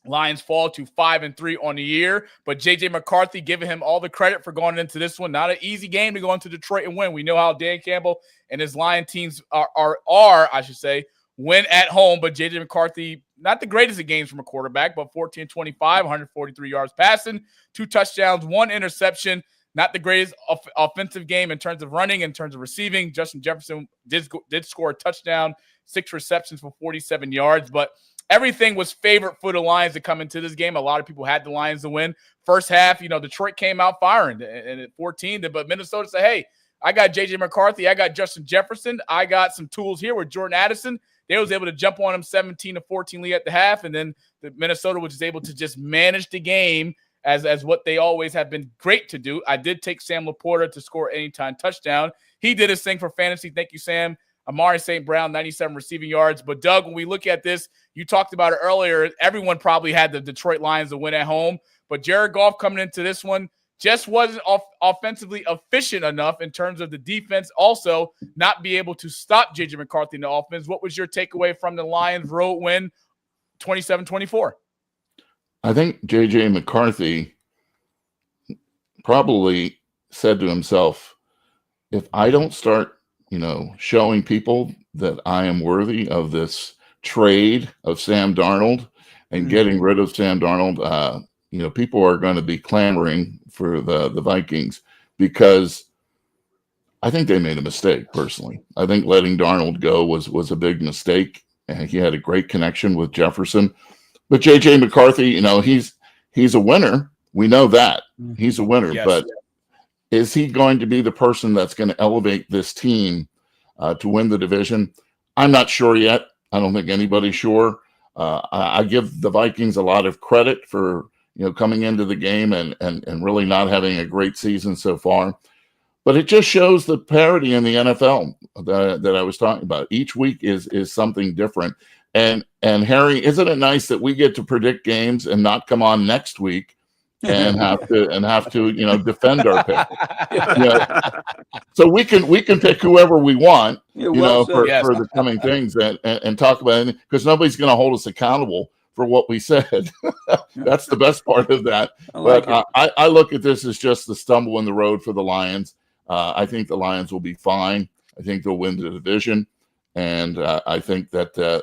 Lions fall to 5-3 on the year, but J.J. McCarthy giving him all the credit for going into this one. Not an easy game to go into Detroit and win. We know how Dan Campbell and his Lion teams are I should say, win at home, but J.J. McCarthy, not the greatest of games from a quarterback, but 14-25, 143 yards passing, 2 touchdowns, 1 interception. Not the greatest offensive game in terms of running, in terms of receiving. Justin Jefferson did score a touchdown, 6 receptions for 47 yards, but everything was favored for the Lions to come into this game. A lot of people had the Lions to win. First half, Detroit came out firing and at 14, but Minnesota said, hey, I got J.J. McCarthy. I got Justin Jefferson. I got some tools here with Jordan Addison. They was able to jump on him 17-14 lead at the half, and then the Minnesota was able to just manage the game as what they always have been great to do. I did take Sam Laporta to score anytime touchdown. He did his thing for fantasy. Thank you, Sam. Amari St. Brown, 97 receiving yards. But, Doug, when we look at this, you talked about it earlier. Everyone probably had the Detroit Lions to win at home. But Jared Goff coming into this one just wasn't offensively efficient enough in terms of the defense. Also, not be able to stop J.J. McCarthy in the offense. What was your takeaway from the Lions road win, 27-24? I think J.J. McCarthy probably said to himself, if I don't start showing people that I am worthy of this trade of Sam Darnold and getting rid of Sam Darnold, people are going to be clamoring for the Vikings, because I think they made a mistake personally. I think letting Darnold go was a big mistake, and he had a great connection with Jefferson. But J.J. McCarthy, he's a winner. We know that. He's a winner, yes. But is he going to be the person that's going to elevate this team to win the division? I'm not sure yet. I don't think anybody's sure. I give the Vikings a lot of credit for coming into the game and really not having a great season so far. But it just shows the parity in the NFL that I was talking about. Each week is something different. And Harry, isn't it nice that we get to predict games and not come on next week and have to defend our pick? So we can pick whoever we want, for the coming things and talk about it, because nobody's going to hold us accountable for what we said. That's the best part of that. I look at this as just the stumble in the road for the Lions. I think the Lions will be fine. I think they'll win the division, and I think that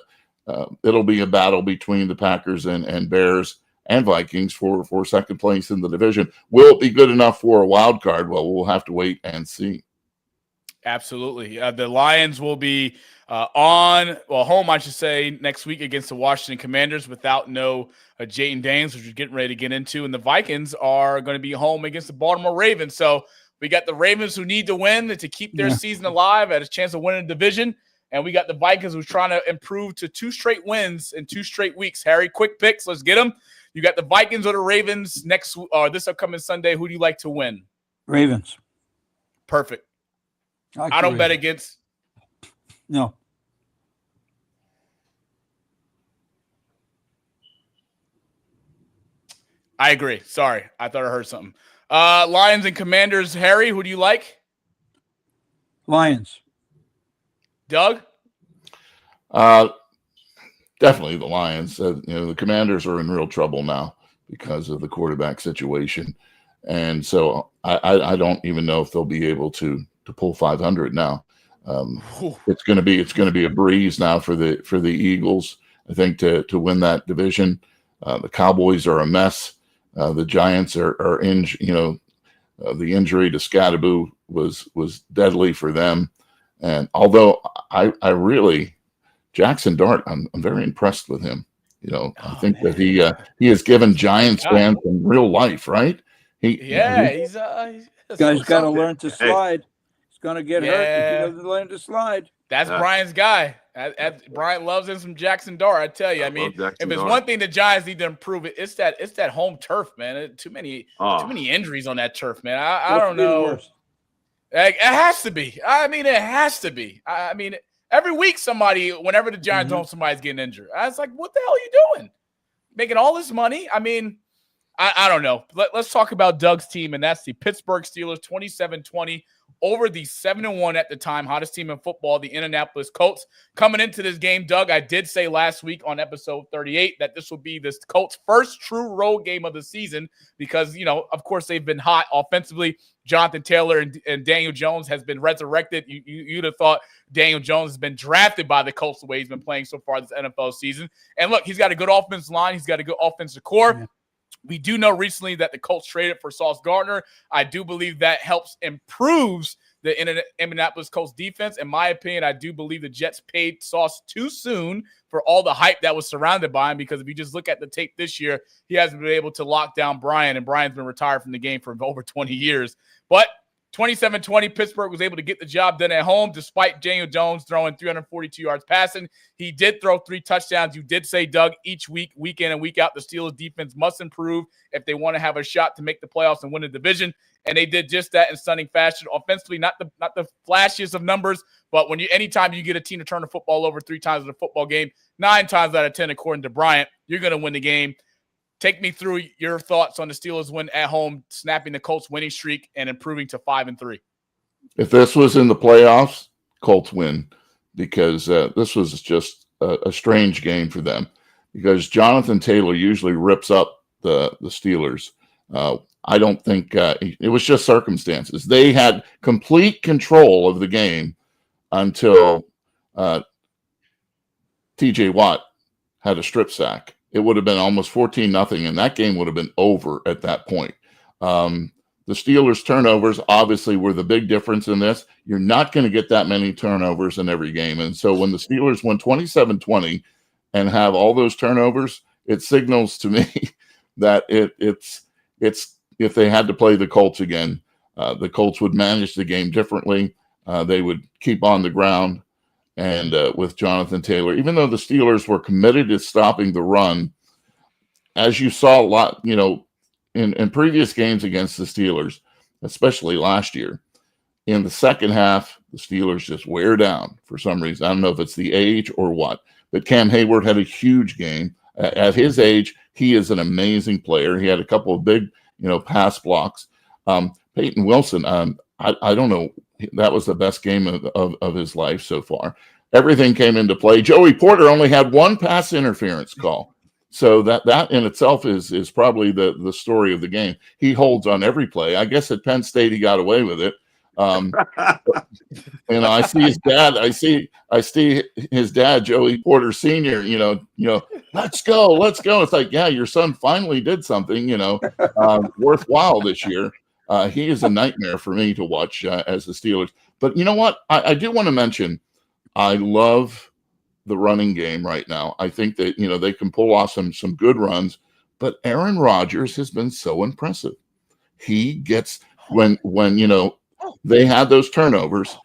it'll be a battle between the Packers and Bears and Vikings for second place in the division. Will it be good enough for a wild card? Well, we'll have to wait and see. Absolutely. The Lions will be home, I should say, next week against the Washington Commanders without Jayden Daniels, which we're getting ready to get into. And the Vikings are going to be home against the Baltimore Ravens. So we got the Ravens who need to win to keep their season alive, at a chance of winning the division. And we got the Vikings who's trying to improve to 2 straight wins in 2 straight weeks. Harry, quick picks. Let's get them. You got the Vikings or the Ravens this upcoming Sunday. Who do you like to win? Ravens. Perfect. like I the don't bet Ravens. against. No. I agree. Sorry. I thought I heard something. Lions and Commanders. Harry, who do you like? Lions. Doug? Definitely the Lions. The Commanders are in real trouble now because of the quarterback situation, and so I don't even know if they'll be able to pull 500 now. It's going to be a breeze now for the Eagles. I think to win that division. The Cowboys are a mess. The Giants are in. The injury to Scadaboo was deadly for them, and although I really. Jackson Dart, I'm very impressed with him. I think that he has given Giants fans some real life, right? He's guy's got to learn to slide. He's going to get hurt if he doesn't learn to slide. That's Brian's guy. Bryant loves him some Jackson Dart. I tell you, if it's one thing the Giants need to improve, it's that home turf, man. Too many injuries on that turf, man. I don't know. It has to be. It has to be. Every week, whenever the Giants home, somebody's getting injured. I was like, what the hell are you doing? Making all this money? I don't know. Let's talk about Doug's team, and that's the Pittsburgh Steelers, 27-20 over the 7-1 at the time, hottest team in football, the Indianapolis Colts. Coming into this game, Doug, I did say last week on episode 38 that this will be the Colts' first true road game of the season because, of course, they've been hot offensively. Jonathan Taylor and Daniel Jones has been resurrected. You'd have thought Daniel Jones has been drafted by the Colts the way he's been playing so far this NFL season. And look, he's got a good offensive line. He's got a good offensive core. Yeah. We do know recently that the Colts traded for Sauce Gardner. I do believe that improves the Indianapolis Colts defense. In my opinion, I do believe the Jets paid Sauce too soon for all the hype that was surrounded by him because if you just look at the tape this year, he hasn't been able to lock down Bryant, and Bryant's been retired from the game for over 20 years. But 27-20, Pittsburgh was able to get the job done at home despite Daniel Jones throwing 342 yards passing. He did throw 3 touchdowns. You did say, Doug, each week, week in and week out, the Steelers defense must improve if they want to have a shot to make the playoffs and win the division. And they did just that in stunning fashion. Offensively, not the flashiest of numbers, but anytime you get a team to turn the football over 3 times in a football game, 9 times out of 10, according to Bryant, you're going to win the game. Take me through your thoughts on the Steelers win at home, snapping the Colts winning streak and improving to 5-3. If this was in the playoffs, Colts win because this was just a strange game for them because Jonathan Taylor usually rips up the Steelers. I don't think it was just circumstances. They had complete control of the game until TJ Watt had a strip sack. It would have been almost 14-0, and that game would have been over at that point. The Steelers' turnovers obviously were the big difference in this. You're not going to get that many turnovers in every game. And so when the Steelers win 27-20 and have all those turnovers, it signals to me that it's if they had to play the Colts again, the Colts would manage the game differently. They would keep on the ground. And with Jonathan Taylor, even though the Steelers were committed to stopping the run, as you saw a lot, in previous games against the Steelers, especially last year, in the second half, the Steelers just wear down for some reason. I don't know if it's the age or what, but Cam Hayward had a huge game. At his age, he is an amazing player. He had a couple of big, pass blocks. Peyton Wilson, I don't know. That was the best game of his life so far. Everything came into play. Joey Porter only had 1 pass interference call. So that in itself is probably the story of the game. He holds on every play. I guess at Penn State he got away with it. I see his dad. I see his dad, Joey Porter Sr. Let's go. It's like, yeah, your son finally did something, worthwhile this year. He is a nightmare for me to watch as the Steelers. But you know what? I do want to mention, I love the running game right now. I think that, they can pull off some good runs, but Aaron Rodgers has been so impressive. He gets, when they had those turnovers,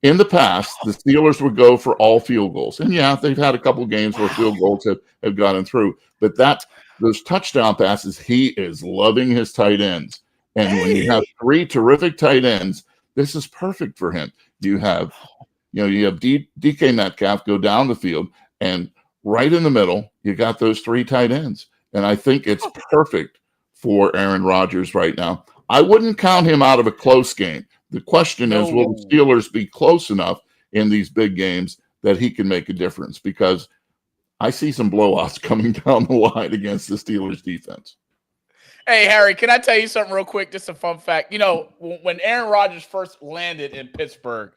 in the past, the Steelers would go for all field goals. And yeah, they've had a couple games where field goals have gotten through, but those touchdown passes, he is loving his tight ends. And when you have three terrific tight ends, this is perfect for him. You have DK Metcalf go down the field, and right in the middle, you got those three tight ends. And I think it's perfect for Aaron Rodgers right now. I wouldn't count him out of a close game. The question is, will the Steelers be close enough in these big games that he can make a difference? Because I see some blowouts coming down the line against the Steelers defense. Hey, Harry, can I tell you something real quick? Just a fun fact. When Aaron Rodgers first landed in Pittsburgh,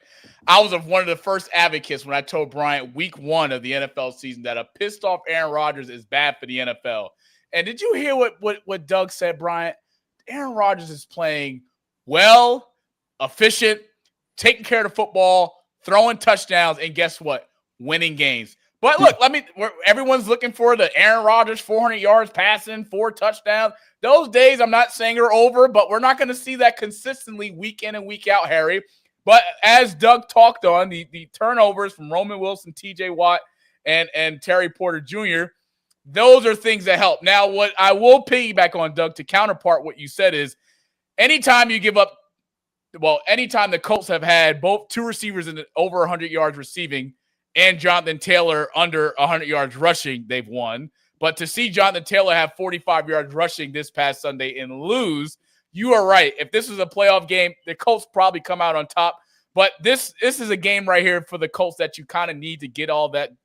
I was one of the first advocates when I told Bryant week 1 of the NFL season that a pissed off Aaron Rodgers is bad for the NFL. And did you hear what Doug said, Bryant? Aaron Rodgers is playing well, efficient, taking care of the football, throwing touchdowns, and guess what? Winning games. But look, everyone's looking for the Aaron Rodgers 400 yards passing, 4 touchdowns. Those days, I'm not saying are over, but we're not going to see that consistently week in and week out, Harry. But as Doug talked on, the turnovers from Roman Wilson, TJ Watt, and Terry Porter Jr., those are things that help. Now, what I will piggyback on, Doug, to counterpart what you said is anytime you give up, anytime the Colts have had both 2 receivers in over 100 yards receiving and Jonathan Taylor under 100 yards rushing, they've won. But to see Jonathan Taylor have 45 yards rushing this past Sunday and lose, you are right. If this was a playoff game, the Colts probably come out on top. But this is a game right here for the Colts that you kind of need to get all that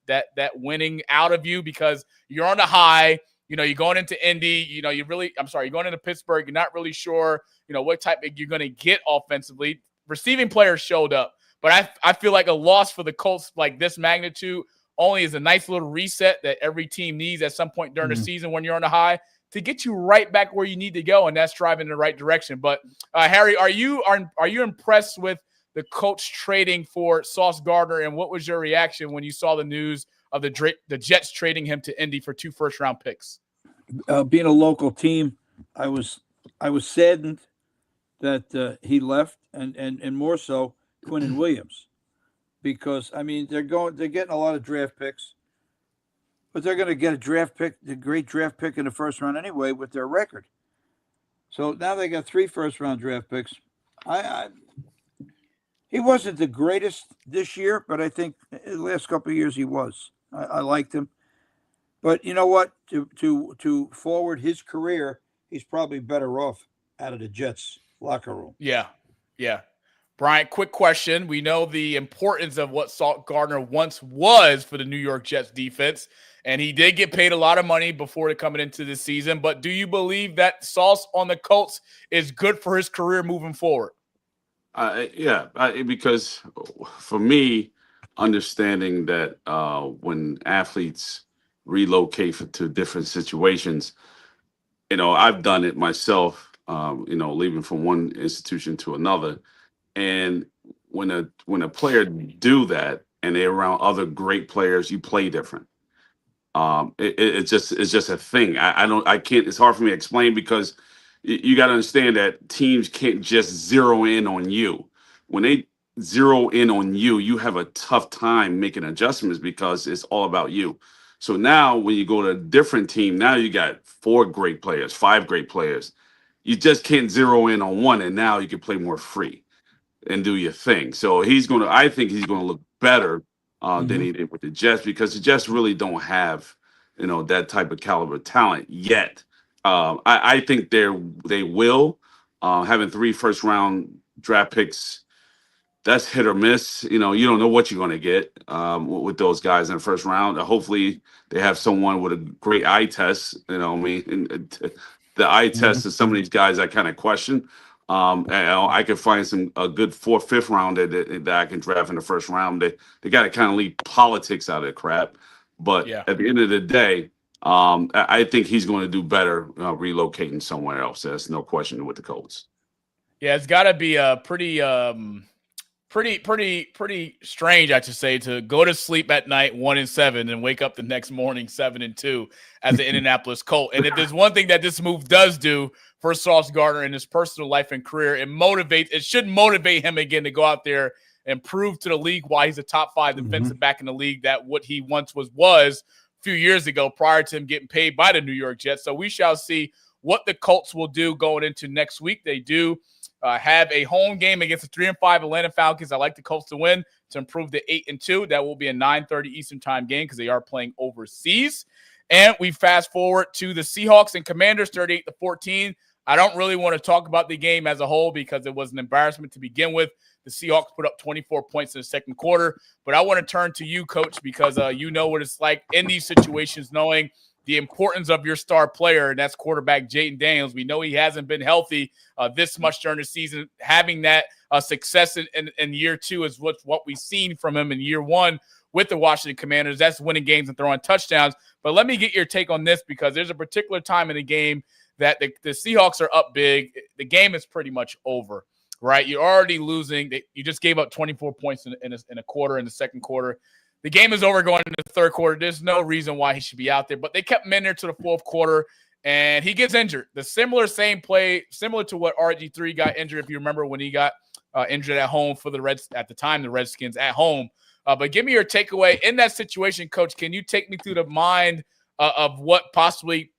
winning out of you because you're on the high. You're going into Indy. You're going into Pittsburgh. You're not really sure, what type you're going to get offensively. Receiving players showed up. But I feel like a loss for the Colts like this magnitude only is a nice little reset that every team needs at some point during the season when you're on the high to get you right back where you need to go, and that's driving in the right direction. But, Harry, are you impressed with the Colts trading for Sauce Gardner, and what was your reaction when you saw the news of the Jets trading him to Indy for 2 first-round picks? Being a local team, I was saddened that he left, and more so Quinnen Williams, because they're getting a lot of draft picks, but they're going to get a great draft pick in the first round anyway with their record. So now they got 3 first-round draft picks. He wasn't the greatest this year, but I think the last couple of years he was. I liked him. But you know what? To forward his career, he's probably better off out of the Jets locker room. Yeah. Bryant, quick question. We know the importance of what Sauce Gardner once was for the New York Jets defense, and he did get paid a lot of money before coming into this season. But do you believe that Sauce on the Colts is good for his career moving forward? Because for me, understanding that when athletes relocate to different situations, I've done it myself, leaving from one institution to another. And when a player do that and they're around other great players, you play different. It's just a thing. I can't. It's hard for me to explain because you got to understand that teams can't just zero in on you. When they zero in on you, you have a tough time making adjustments because it's all about you. So now when you go to a different team, now you got 4 great players, 5 great players. You just can't zero in on one, and now you can play more free and do your thing. So I think he's going to look better than he did with the Jets because the Jets really don't have, that type of caliber talent yet. I think they will. Having 3 first-round draft picks, that's hit or miss. You don't know what you're going to get with those guys in the first round. Hopefully they have someone with a great eye test. The eye test of some of these guys I kind of question. I could find a good 4th, 5th rounder that I can draft in the first round. They got to kind of leave politics out of the crap. But at the end of the day, I think he's going to do better relocating somewhere else. There's no question with the Colts. Yeah, it's got to be a pretty strange, I should say, to go to sleep at night 1-7 and wake up the next morning 7-2 as an Indianapolis Colt. And if there's one thing that this move does do for Sauce Gardner in his personal life and career, it should motivate him again to go out there and prove to the league why he's a top 5 defensive back in the league, that what he once was few years ago prior to him getting paid by the New York Jets. So we shall see what the Colts will do going into next week. They do have a home game against the 3-5 Atlanta Falcons. I like the Colts to win to improve to 8-2. That will be a 9:30 Eastern time game because they are playing overseas. And we fast forward to the Seahawks and Commanders, 38-14. I don't really want to talk about the game as a whole because it was an embarrassment to begin with. The Seahawks put up 24 points in the second quarter. But I want to turn to you, Coach, because you know what it's like in these situations, knowing the importance of your star player, and that's quarterback Jayden Daniels. We know he hasn't been healthy this much during the season. Having that success in year two is what we've seen from him in year one with the Washington Commanders. That's winning games and throwing touchdowns. But let me get your take on this because there's a particular time in the game that the Seahawks are up big. The game is pretty much over, right? You're already losing. You just gave up 24 points in a quarter in the second quarter. The game is over going into the third quarter. There's no reason why he should be out there. But they kept him in there to the fourth quarter, and he gets injured. Same play, similar to what RG3 got injured, if you remember when he got injured at home for the Redskins at home. But give me your takeaway. In that situation, Coach, can you take me through the mind of what possibly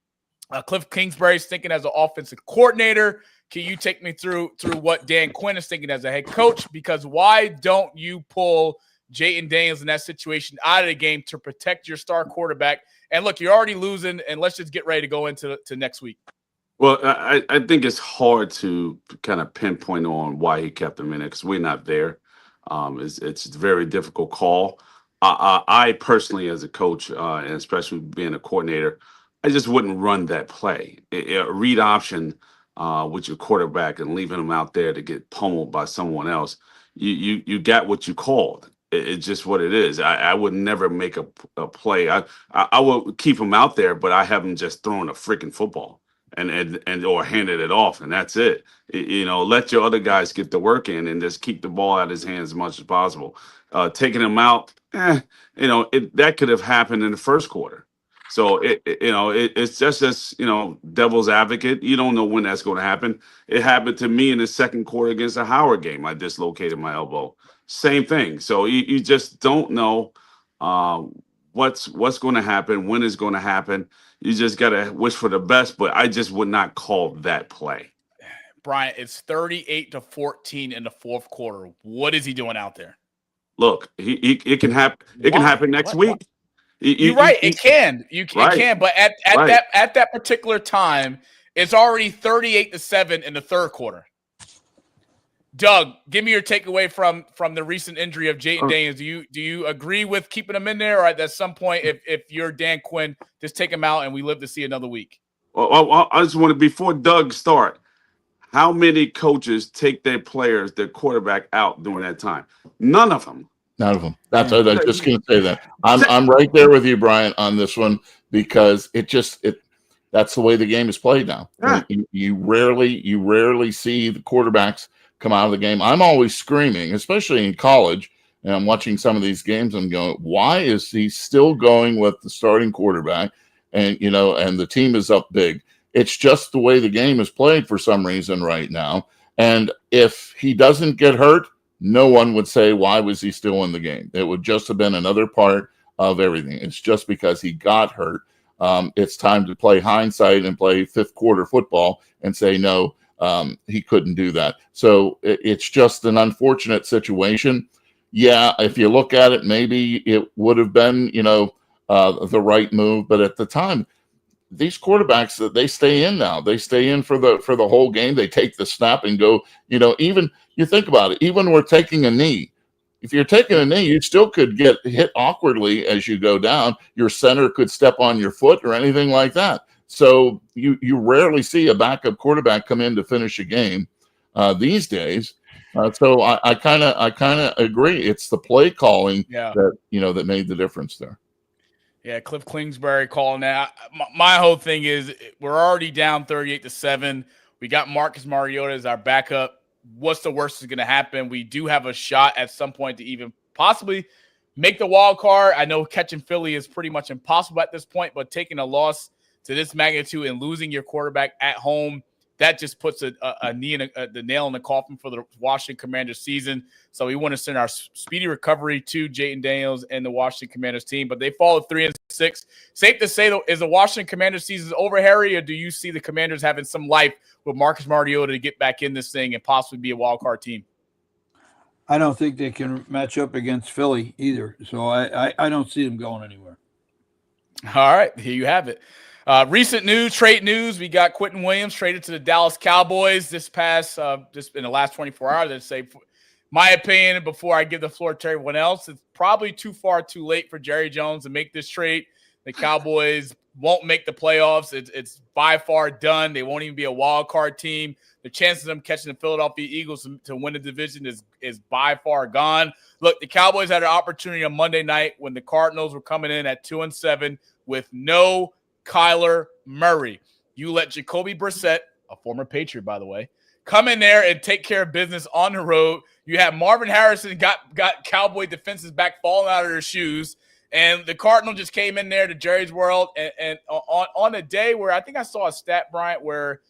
Cliff Kingsbury's thinking as an offensive coordinator? Can you take me through what Dan Quinn is thinking as a head coach? Because why don't you pull Jayden Daniels in that situation out of the game to protect your star quarterback? And look, you're already losing, and let's just get ready to go into next week. Well, I think it's hard to kind of pinpoint on why he kept him in it because we're not there. It's a very difficult call. I personally, as a coach, and especially being a coordinator, I just wouldn't run that play. A read option with your quarterback and leaving him out there to get pummeled by someone else. You got what you called. It's just what it is. I would never make a play. I will keep him out there, but I have him just throwing a freaking football and or handed it off, and that's it. Let your other guys get the work in and just keep the ball out of his hands as much as possible. Taking him out, that could have happened in the first quarter. So it's just as devil's advocate. You don't know when that's going to happen. It happened to me in the second quarter against the Howard game. I dislocated my elbow. Same thing. So you just don't know what's going to happen, when it's going to happen. You just got to wish for the best, but I just would not call that play. Bryant, it's 38-14 in the fourth quarter. What is he doing out there? Look, it can happen. It can happen next week. You're right. It can. It can. But at that particular time, it's already 38-7 in the third quarter. Doug, give me your takeaway from the recent injury of Jayden Daniels. Do you agree with keeping him in there, or at some point, if you're Dan Quinn, just take him out and we live to see another week? Well, I just want to, before Doug start, how many coaches take their players, their quarterback out during that time? None of them. None of them. That's I was just going to say that. I'm right there with you, Brian, on this one because that's the way the game is played now. Yeah. You rarely see the quarterbacks come out of the game. I'm always screaming, especially in college, and I'm watching some of these games. I'm going, why is he still going with the starting quarterback? And the team is up big. It's just the way the game is played for some reason right now. And if he doesn't get hurt, no one would say, why was he still in the game? It would just have been another part of everything. It's just because he got hurt. It's time to play hindsight and play fifth quarter football and say, no, he couldn't do that. So it's just an unfortunate situation. Yeah, if you look at it, maybe it would have been, the right move. But at the time, these quarterbacks, they stay in now. They stay in for the whole game. They take the snap and go, even you think about it, even we're taking a knee. If you're taking a knee, you still could get hit awkwardly as you go down. Your center could step on your foot or anything like that. So you rarely see a backup quarterback come in to finish a game these days. So I kind of agree. It's the play calling that made the difference there. Yeah, Cliff Kingsbury calling that. My whole thing is we're already down 38-7. We got Marcus Mariota as our backup. What's the worst that's going to happen? We do have a shot at some point to even possibly make the wild card. I know catching Philly is pretty much impossible at this point, but taking a loss to this magnitude and losing your quarterback at home that just puts the nail in the coffin for the Washington Commanders season. So we want to send our speedy recovery to Jayden Daniels and the Washington Commanders team. But they fall 3-6. Safe to say, though, is the Washington Commanders season over, Harry, or do you see the Commanders having some life with Marcus Mariota to get back in this thing and possibly be a wild card team? I don't think they can match up against Philly either. So I don't see them going anywhere. All right, here you have it. Recent news, trade news. We got Quentin Williams traded to the Dallas Cowboys this past, just in the last 24 hours. I'd say, my opinion, before I give the floor to everyone else, it's probably too late for Jerry Jones to make this trade. The Cowboys won't make the playoffs. It's by far done. They won't even be a wild card team. The chances of them catching the Philadelphia Eagles to win the division is by far gone. Look, the Cowboys had an opportunity on Monday night when the Cardinals were coming in at 2-7 with no Kyler Murray. You let Jacoby Brissett, a former Patriot, by the way, come in there and take care of business on the road. You have Marvin Harrison got Cowboy defenses back falling out of their shoes. And the Cardinal just came in there to Jerry's world. And on a day where I think I saw a stat, Bryant, where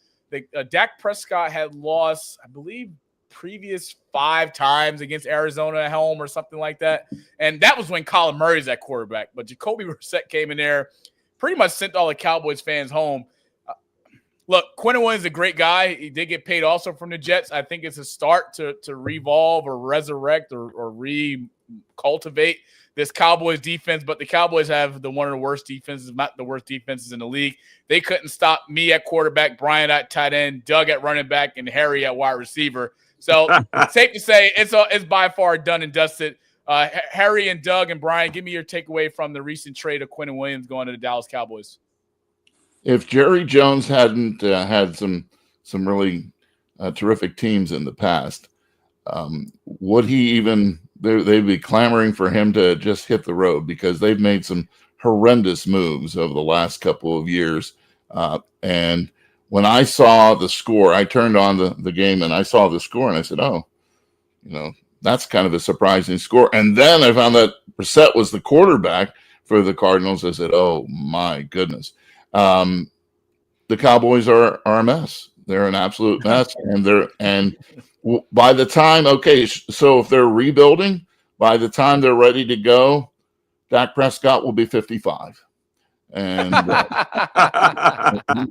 Dak Prescott had lost, I believe, previous 5 times against Arizona at home or something like that. And that was when Kyler Murray's at quarterback. But Jacoby Brissett came in there, pretty much sent all the Cowboys fans home. Look, Quentin Williams is a great guy. He did get paid also from the Jets. I think it's a start to revolve or resurrect or re-cultivate this Cowboys defense. But the Cowboys have one of the worst defenses, not the worst defenses in the league. They couldn't stop me at quarterback, Bryant at tight end, Doug at running back, and Harry at wide receiver. So safe to say it's by far done and dusted. Harry and Doug and Brian, give me your takeaway from the recent trade of Quentin Williams going to the Dallas Cowboys. If Jerry Jones hadn't had some really terrific teams in the past, would he even they'd be clamoring for him to just hit the road, because they've made some horrendous moves over the last couple of years. And when I saw the score, I turned on the game and I saw the score and I said, oh, that's kind of a surprising score. And then I found that Brissett was the quarterback for the Cardinals. I said, oh my goodness. The Cowboys are a mess. They're an absolute mess. And by the time, so if they're rebuilding, by the time they're ready to go, Dak Prescott will be 55. And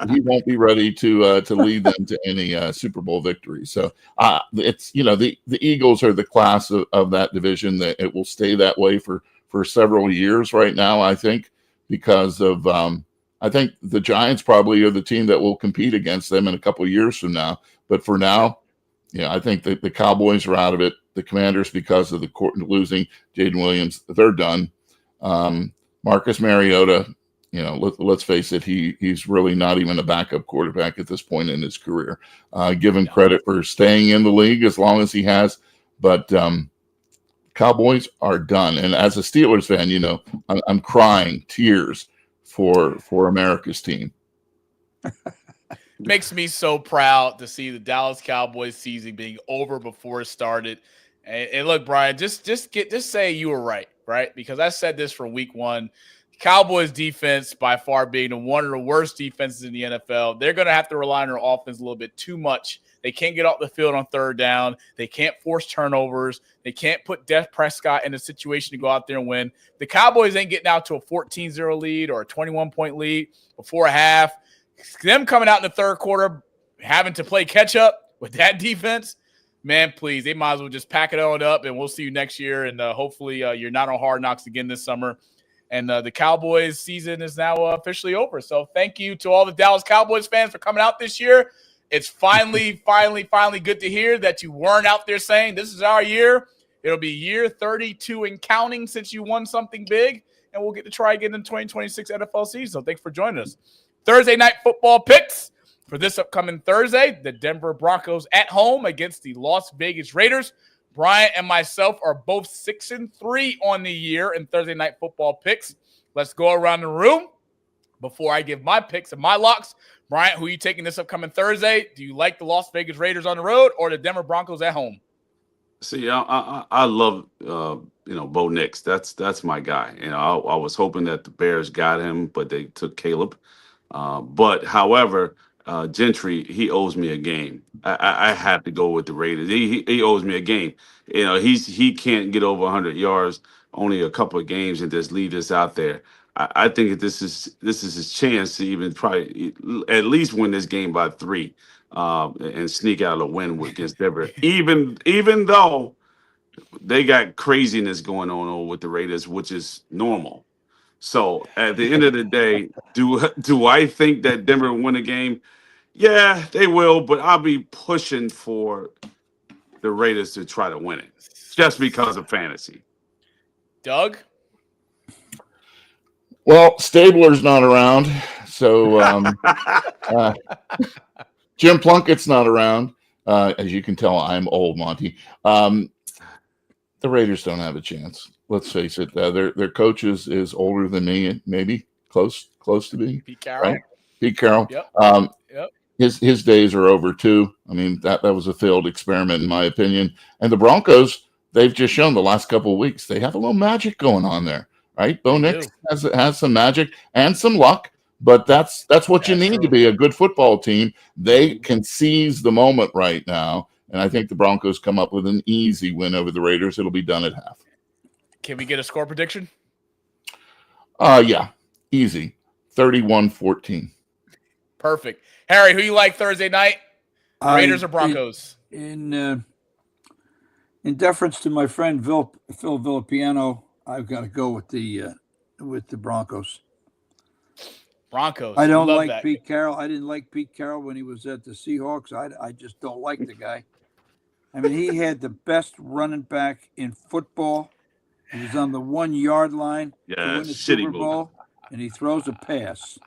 he won't be ready to lead them to any Super Bowl victory. So it's the Eagles are the class of that division. That it will stay that way for several years right now, I think, because of I think the Giants probably are the team that will compete against them in a couple of years from now. But for now, I think that the Cowboys are out of it. The Commanders, because of the losing Jayden Williams, they're done. Marcus Mariota, let's face it, he's really not even a backup quarterback at this point in his career. Give him credit for staying in the league as long as he has, but Cowboys are done. And as a Steelers fan, I'm crying tears for America's team. Makes me so proud to see the Dallas Cowboys season being over before it started. And look, Brian, just say you were right? Because I said this from week one. Cowboys defense, by far being one of the worst defenses in the NFL, they're going to have to rely on their offense a little bit too much. They can't get off the field on third down. They can't force turnovers. They can't put Dak Prescott in a situation to go out there and win. The Cowboys ain't getting out to a 14-0 lead or a 21-point lead before a half. Them coming out in the third quarter, having to play catch-up with that defense, man, please, they might as well just pack it on up, and we'll see you next year. And hopefully you're not on Hard Knocks again this summer. And the Cowboys season is now officially over. So thank you to all the Dallas Cowboys fans for coming out this year. It's finally good to hear that you weren't out there saying this is our year. It'll be year 32 and counting since you won something big, and we'll get to try again in 2026 NFL season. So thanks for joining us. Thursday night football picks for this upcoming Thursday. The Denver Broncos at home against the Las Vegas Raiders. Bryant and myself are both 6-3 on the year in Thursday night football picks. Let's go around the room before I give my picks and my locks. Bryant, who are you taking this upcoming Thursday? Do you like the Las Vegas Raiders on the road or the Denver Broncos at home? See, I love Bo Nix. That's my guy. I was hoping that the Bears got him, but they took Caleb. But however, Gentry, he owes me a game. I have to go with the Raiders. He owes me a game. He can't get over 100 yards only a couple of games and just leave this out there. I think that this is his chance to even probably at least win this game by 3 and sneak out a win against Denver. Even though they got craziness going on with the Raiders, which is normal. So at the end of the day, do I think that Denver will win a game? Yeah, they will, but I'll be pushing for the Raiders to try to win it just because of fantasy. Doug? Well, Stabler's not around, so Jim Plunkett's not around. As you can tell, I'm old, Monty. The Raiders don't have a chance. Let's face it. Their coach is older than me, maybe close to me. Pete Carroll. Right? Pete Carroll. Yep. Yep. His days are over too. I mean, that was a failed experiment in my opinion. And the Broncos, they've just shown the last couple of weeks they have a little magic going on there, right? Bo Nix has some magic and some luck, but that's what you need to be a good football team. They can seize the moment right now, and I think the Broncos come up with an easy win over the Raiders. It'll be done at half. Can we get a score prediction? Yeah, easy, 31-14. Perfect. Harry, who you like Thursday night? Raiders or Broncos? In deference to my friend Phil Villapiano, I've got to go with the Broncos. Broncos. I don't like Pete Carroll. I didn't like Pete Carroll when he was at the Seahawks. I just don't like the guy. I mean, he had the best running back in football. He was on the 1 yard line to win the Super Bowl, and he throws a pass.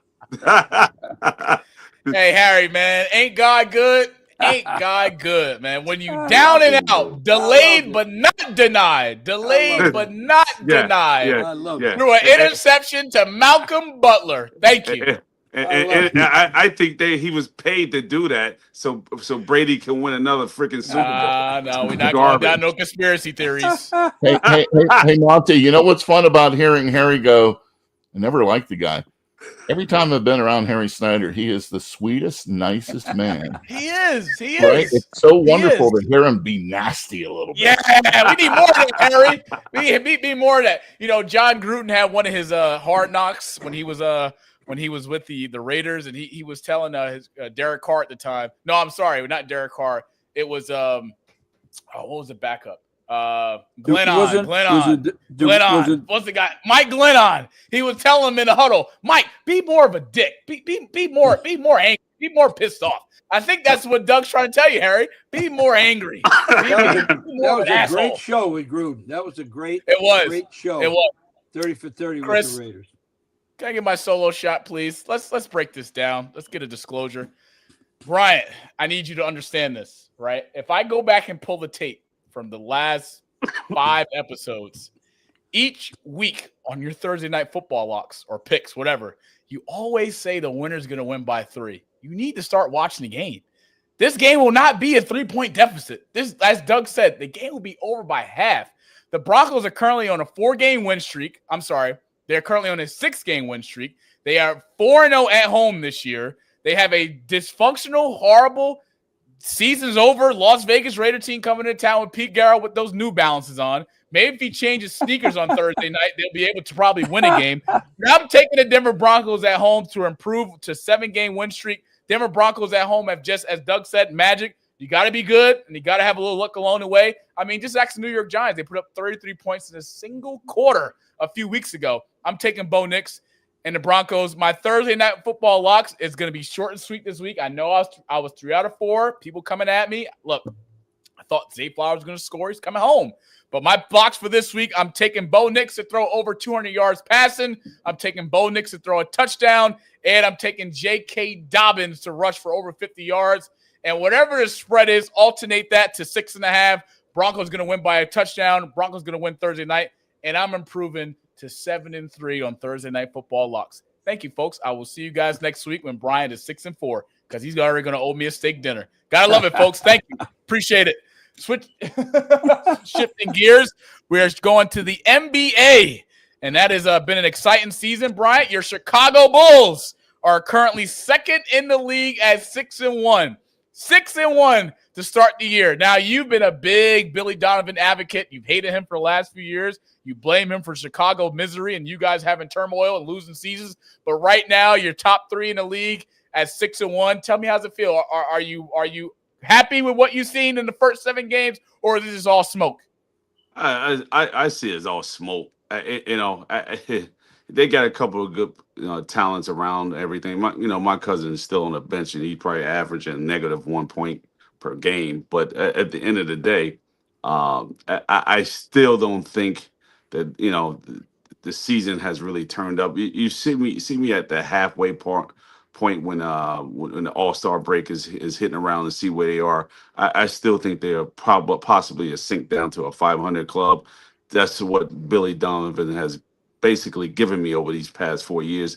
Hey, Harry, man, ain't God good? Ain't God good, man? When you down and out, delayed but not denied. Delayed but not denied. I love it. Through an interception to Malcolm Butler. Thank you. And I think he was paid to do that so Brady can win another freaking Super Bowl. No, we're not going down no conspiracy theories. Hey, Monty, you know what's fun about hearing Harry go, I never liked the guy. Every time I've been around Harry Snyder, he is the sweetest, nicest man. He is. Right? It's so wonderful to hear him be nasty a little bit. Yeah, we need more of that, Harry. We need more of that. You know, John Gruden had one of his hard knocks when he was with the Raiders, and he was telling his Derek Carr at the time. No, I'm sorry, not Derek Carr. It was what was the backup? Glennon. What's the guy? Mike Glennon. He was telling him in the huddle, Mike, be more of a dick. Be more angry. Be more pissed off. I think that's what Doug's trying to tell you, Harry. Be more angry. That was a great show with Gruden. That was a great show. It was 30 for 30 Chris, with the Raiders. Can I get my solo shot, please? Let's break this down. Let's get a disclosure. Bryant, I need you to understand this, right? If I go back and pull the tape from the last 5 episodes, each week on your Thursday night football locks or picks, whatever, you always say the winner's going to win by 3. You need to start watching the game. This game will not be a 3-point deficit. This, as Doug said, the game will be over by half. The Broncos are currently on a 4-game win streak. I'm sorry. They're currently on a 6-game win streak. They are 4-0 at home this year. They have a dysfunctional, horrible, season's over, Las Vegas Raider team coming to town with Pete Carroll with those New Balances on. Maybe if he changes sneakers on Thursday night, they'll be able to probably win a game. Now I'm taking the Denver Broncos at home to improve to 7-game win streak. Denver Broncos at home have just, as Doug said, magic. You got to be good, and you got to have a little luck along the way. I mean, just ask the New York Giants. They put up 33 points in a single quarter a few weeks ago. I'm taking Bo Nix and the Broncos. My Thursday night football locks is going to be short and sweet this week. I know I was 3 out of 4. People coming at me. Look, I thought Zay Flowers was going to score. He's coming home. But my blocks for this week, I'm taking Bo Nix to throw over 200 yards passing. I'm taking Bo Nix to throw a touchdown. And I'm taking J.K. Dobbins to rush for over 50 yards. And whatever the spread is, alternate that to 6.5. Broncos going to win by a touchdown. Broncos going to win Thursday night. And I'm improving to 7-3 on Thursday night football locks. Thank you, folks. I will see you guys next week when Bryant is 6-4 because he's already going to owe me a steak dinner. Gotta love it, folks. Thank you. Appreciate it. Shifting gears, we are going to the NBA, and that has been an exciting season. Bryant, your Chicago Bulls are currently second in the league at 6-1. 6-1 to start the year. Now, you've been a big Billy Donovan advocate. You've hated him for the last few years. You blame him for Chicago misery and you guys having turmoil and losing seasons. But right now, you're top 3 in the league at 6-1. Tell me, how's it feel? Are you happy with what you've seen in the first 7 games, or is this all smoke? I see it as all smoke. They got a couple of good talents around everything. My cousin is still on the bench, and he's probably averaging negative 1 point per game. But at the end of the day, I still don't think that the season has really turned up. You see me at the halfway point when the All-Star break is hitting around to see where they are. I still think they are possibly a sink down to a 500 club. That's what Billy Donovan has basically given me over these past 4 years.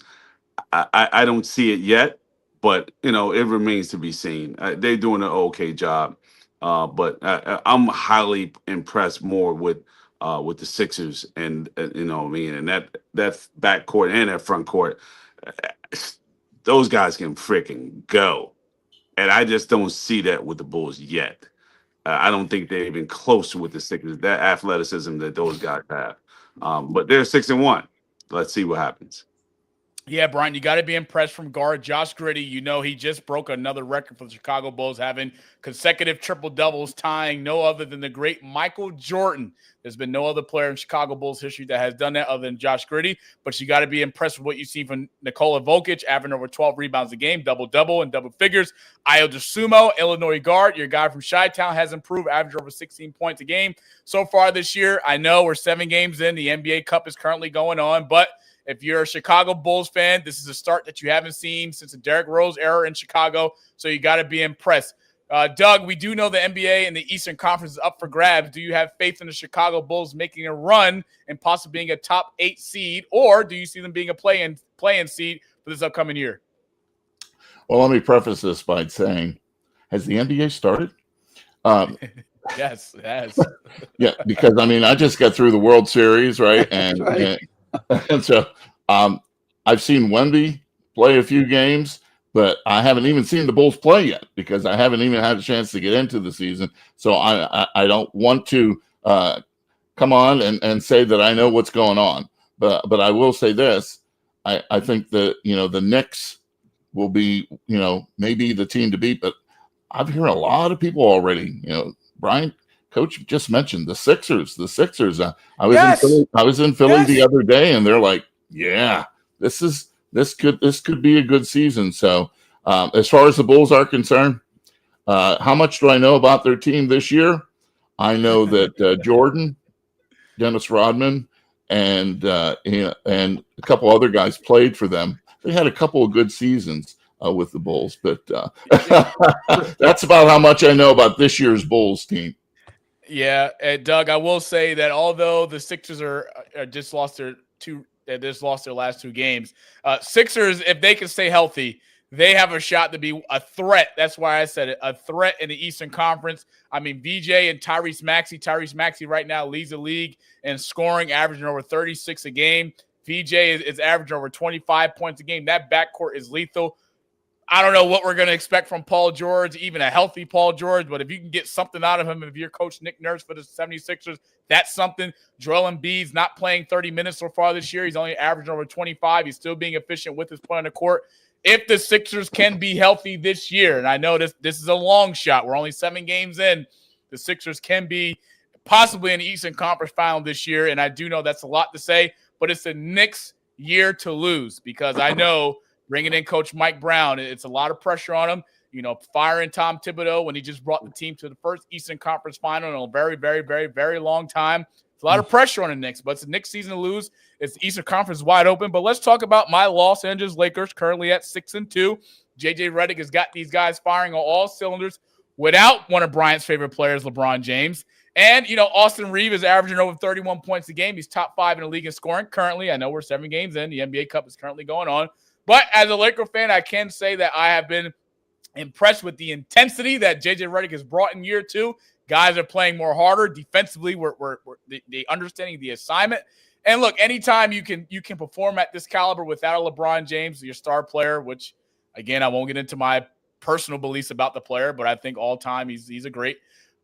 I don't see it yet, but it remains to be seen. They're doing an okay job, but I'm highly impressed more with the Sixers and and that back court and that front court. Those guys can freaking go, and I just don't see that with the Bulls yet. I don't think they're even close with the Sixers, that athleticism that those guys have. But they're 6-1. Let's see what happens. Yeah, Bryant, you got to be impressed from guard Josh Giddey. He just broke another record for the Chicago Bulls, having consecutive triple-doubles, tying no other than the great Michael Jordan. There's been no other player in Chicago Bulls history that has done that other than Josh Giddey. But you got to be impressed with what you see from Nikola Jokic, averaging over 12 rebounds a game, double-double and double figures. Ayo Dosunmu, Illinois guard, your guy from Chi-Town, has improved, averaging over 16 points a game so far this year. I know we're 7 games in. The NBA Cup is currently going on, but if you're a Chicago Bulls fan, this is a start that you haven't seen since the Derrick Rose era in Chicago, so you got to be impressed. Doug, we do know the NBA and the Eastern Conference is up for grabs. Do you have faith in the Chicago Bulls making a run and possibly being a top 8 seed, or do you see them being a play-in seed for this upcoming year? Well, let me preface this by saying, has the NBA started? Yes, it has. Yeah, because, I just got through the World Series, right? And, Right. and so I've seen Wemby play a few games, but I haven't even seen the Bulls play yet because I haven't even had a chance to get into the season. So I don't want to come on and say that I know what's going on. But I will say this. I think that, the Knicks will be, maybe the team to beat. But I've heard a lot of people already, Bryant, Coach just mentioned the Sixers. I was in Philly the other day, and they're like, "Yeah, this could be a good season." So, as far as the Bulls are concerned, how much do I know about their team this year? I know that Jordan, Dennis Rodman, and a couple other guys played for them. They had a couple of good seasons with the Bulls, but that's about how much I know about this year's Bulls team. Yeah, Doug, I will say that although the Sixers are just lost their last 2 games, Sixers, if they can stay healthy, they have a shot to be a threat. That's why I said it, a threat in the Eastern Conference. VJ and Tyrese Maxey right now leads the league in scoring, averaging over 36 a game. VJ is averaging over 25 points a game. That backcourt is lethal. I don't know what we're going to expect from Paul George, even a healthy Paul George, but if you can get something out of him, if you're Coach Nick Nurse for the 76ers, that's something. Joel Embiid's not playing 30 minutes so far this year. He's only averaging over 25. He's still being efficient with his play on the court. If the Sixers can be healthy this year, and I know this is a long shot. We're only 7 games in. The Sixers can be possibly in the Eastern Conference Final this year, and I do know that's a lot to say, but it's the Knicks' year to lose because I know – bringing in Coach Mike Brown, it's a lot of pressure on him. Firing Tom Thibodeau when he just brought the team to the first Eastern Conference Final in a very, very, very, very long time. It's a lot of pressure on the Knicks, but it's the Knicks' season to lose. It's the Eastern Conference wide open. But let's talk about my Los Angeles Lakers, currently at 6-2. JJ Redick has got these guys firing on all cylinders without one of Bryant's favorite players, LeBron James. And, Austin Reeves is averaging over 31 points a game. He's top 5 in the league in scoring currently. I know we're 7 games in. The NBA Cup is currently going on. But as a Laker fan, I can say that I have been impressed with the intensity that JJ Redick has brought in year 2. Guys are playing more harder defensively. We're understanding the assignment. And look, anytime you can perform at this caliber without a LeBron James, your star player, which again, I won't get into my personal beliefs about the player, but I think all time he's a great.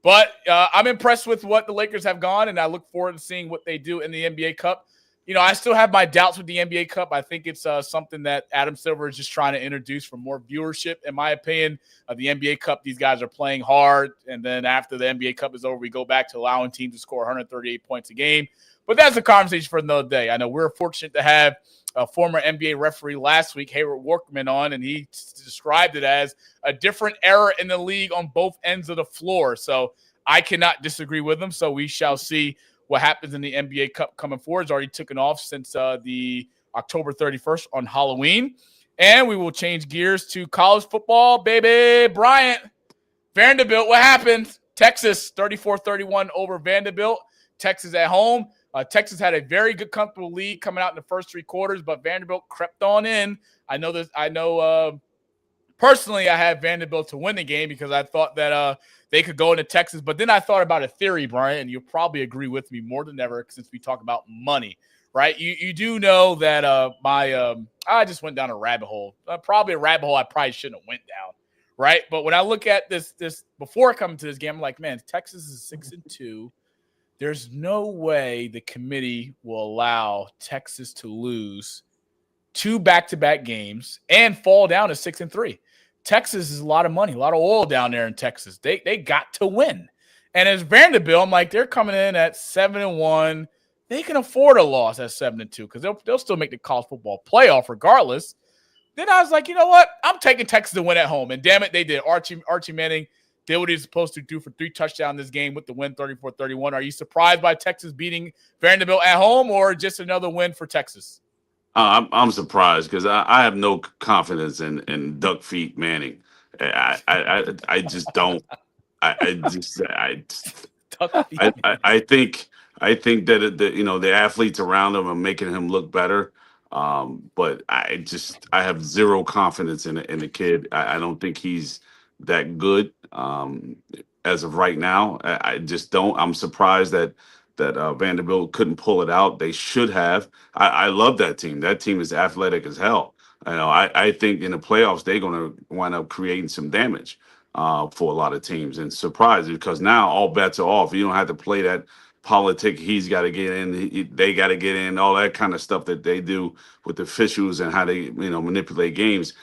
But I'm impressed with what the Lakers have gone, and I look forward to seeing what they do in the NBA Cup. You know, I still have my doubts with the NBA Cup. I think it's something that Adam Silver is just trying to introduce for more viewership. In my opinion, the NBA Cup, these guys are playing hard, and then after the NBA Cup is over, we go back to allowing teams to score 138 points a game. But that's a conversation for another day. I know we're fortunate to have a former NBA referee last week, Hayward Workman, on, and he described it as a different era in the league on both ends of the floor. So I cannot disagree with him. So we shall see what happens in the NBA Cup coming forward. It's already taken off since the October 31st on Halloween. And we will change gears to college football, baby. Bryant, Vanderbilt, what happened? Texas, 34-31 over Vanderbilt. Texas at home. Texas had a very good, comfortable lead coming out in the first three quarters, but Vanderbilt crept on in. I know personally I had Vanderbilt to win the game because I thought that they could go into Texas. But then I thought about a theory, Brian, and you'll probably agree with me more than ever since we talk about money, right? You do know that I just went down a rabbit hole, probably a rabbit hole I probably shouldn't have went down, right? But when I look at this before coming to this game, I'm like, man, Texas is 6-2. There's no way the committee will allow Texas to lose 2 back-to-back games and fall down to 6-3. Texas is a lot of money, a lot of oil down there in Texas. They got to win. And as Vanderbilt, I'm like, they're coming in at 7-1. They can afford a loss at 7-2 because they'll still make the college football playoff regardless. Then I was like, you know what? I'm taking Texas to win at home. And damn it, they did. Archie Manning did what he's supposed to do for 3 touchdowns this game with the win, 34-31. Are you surprised by Texas beating Vanderbilt at home or just another win for Texas? I'm surprised because I have no confidence in Duck Feet Manning. I just don't. I think that the athletes around him are making him look better. But I have zero confidence in the kid. I don't think he's that good as of right now. I just don't. I'm surprised that Vanderbilt couldn't pull it out. They should have. I love that team. That team is athletic as hell. I think in the playoffs they're going to wind up creating some damage for a lot of teams, and surprised because now all bets are off. You don't have to play that politic. He's got to get in. They got to get in. All that kind of stuff that they do with the officials and how they manipulate games.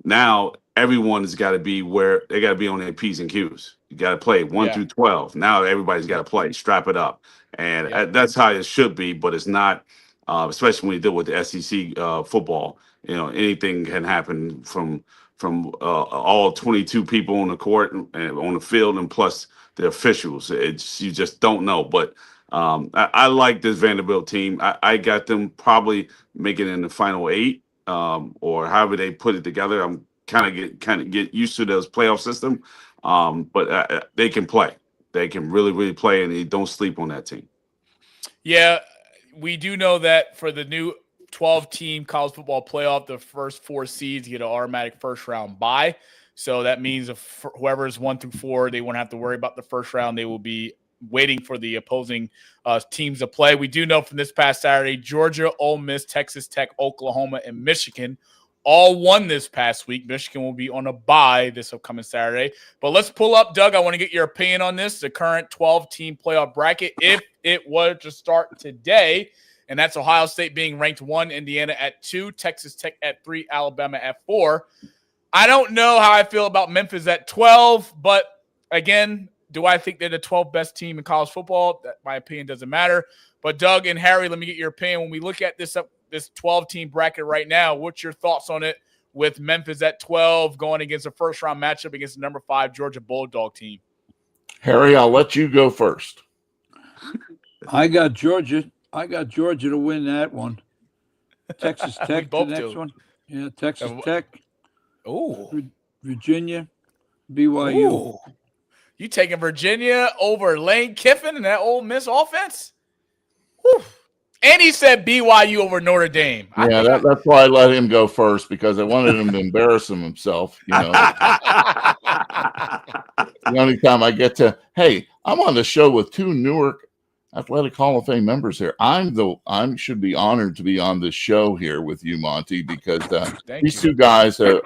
Now everyone's got to be where they got to be on their P's and Q's. You got to play 1 through 12. Now everybody's got to play. Strap it up, and that's how it should be. But it's not, especially when you deal with the SEC football. Anything can happen from all 22 people on the court and on the field, and plus the officials. You just don't know. But I like this Vanderbilt team. I got them probably making it in the final 8, or however they put it together. I'm kind of get used to those playoff system. But they can play. They can really, really play, and you don't sleep on that team. Yeah, we do know that for the new 12-team college football playoff, the first 4 seeds get an automatic first-round bye. So that means if whoever is 1 through 4, they won't have to worry about the first round. They will be waiting for the opposing teams to play. We do know from this past Saturday, Georgia, Ole Miss, Texas Tech, Oklahoma, and Michigan all won this past week. Michigan will be on a bye this upcoming Saturday. But let's pull up, Doug. I want to get your opinion on this, the current 12-team playoff bracket, if it were to start today. And that's Ohio State being ranked 1, Indiana at 2, Texas Tech at 3, Alabama at 4. I don't know how I feel about Memphis at 12, but again, do I think they're the 12th best team in college football? My opinion doesn't matter. But Doug and Harry, let me get your opinion. When we look at this 12-team bracket right now, what's your thoughts on it with Memphis at 12 going against a first-round matchup against the number 5 Georgia Bulldog team? Harry, I'll let you go first. I got Georgia to win that one. Texas Tech the next one. Yeah, Texas Tech. Oh, Virginia, BYU. Ooh. You taking Virginia over Lane Kiffin and that Ole Miss offense? Whew. And he said BYU over Notre Dame. Yeah, that's why I let him go first, because I wanted him to embarrass himself. The only time I get to, hey, I'm on the show with 2 Newark Athletic Hall of Fame members here. I should be honored to be on this show here with you, Monty, because these two guys have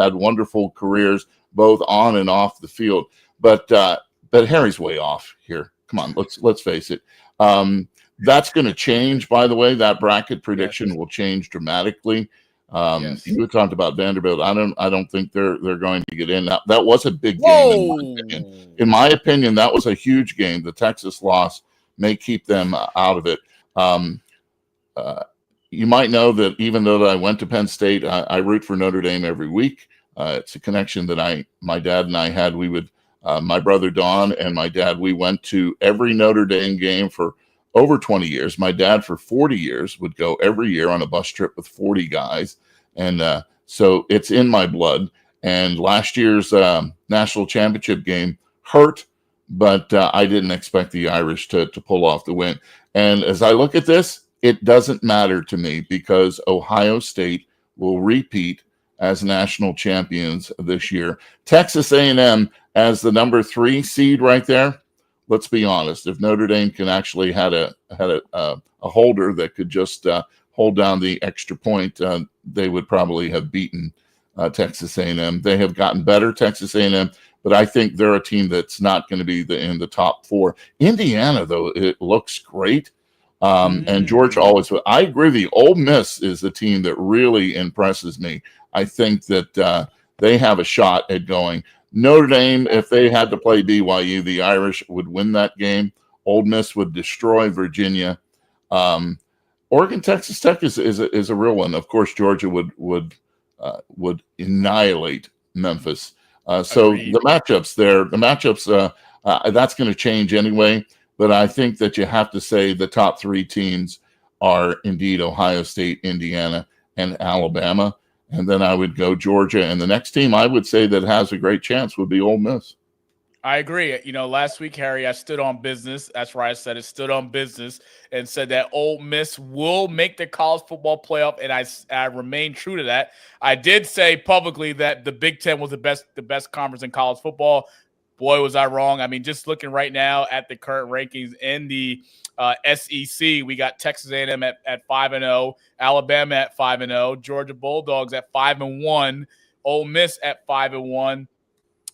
had wonderful careers both on and off the field. But Harry's way off here. Come on, let's face it. That's going to change, by the way. That bracket prediction will change dramatically. You talked about Vanderbilt. I don't think they're going to get in. That was a big game in my opinion. That was a huge game. The Texas loss may keep them out of it. You might know that even though I went to Penn State, I root for Notre Dame every week. It's a connection that my dad and I had. We would, my brother Don and my dad, we went to every Notre Dame game for over 20 years. My dad for 40 years would go every year on a bus trip with 40 guys. And so it's in my blood. And last year's national championship game hurt, but I didn't expect the Irish to pull off the win. And as I look at this, it doesn't matter to me because Ohio State will repeat as national champions this year. Texas A&M as the number 3 seed right there. Let's be honest. If Notre Dame can actually had a holder that could just hold down the extra point, they would probably have beaten Texas A&M. They have gotten better, Texas A&M, but I think they're a team that's not going to be in the top 4. Indiana, though, it looks great. And Georgia always. I agree with you. Ole Miss is the team that really impresses me. I think that they have a shot at going. Notre Dame, if they had to play BYU, the Irish would win that game. Ole Miss would destroy Virginia. Oregon, Texas Tech is a real one. Of course, Georgia would annihilate Memphis. So Agreed. the matchups, that's going to change anyway. But I think that you have to say the top 3 teams are indeed Ohio State, Indiana, and Alabama. And then I would go Georgia. And the next team I would say that has a great chance would be Ole Miss. I agree. Last week, Harry, I stood on business. That's right. I said it, stood on business and said that Ole Miss will make the college football playoff. And I remain true to that. I did say publicly that the Big Ten was the best conference in college football. Boy, was I wrong. I mean, just looking right now at the current rankings in the SEC, we got Texas A&M at 5-0, Alabama at 5-0, Georgia Bulldogs at 5-1, Ole Miss at 5-1,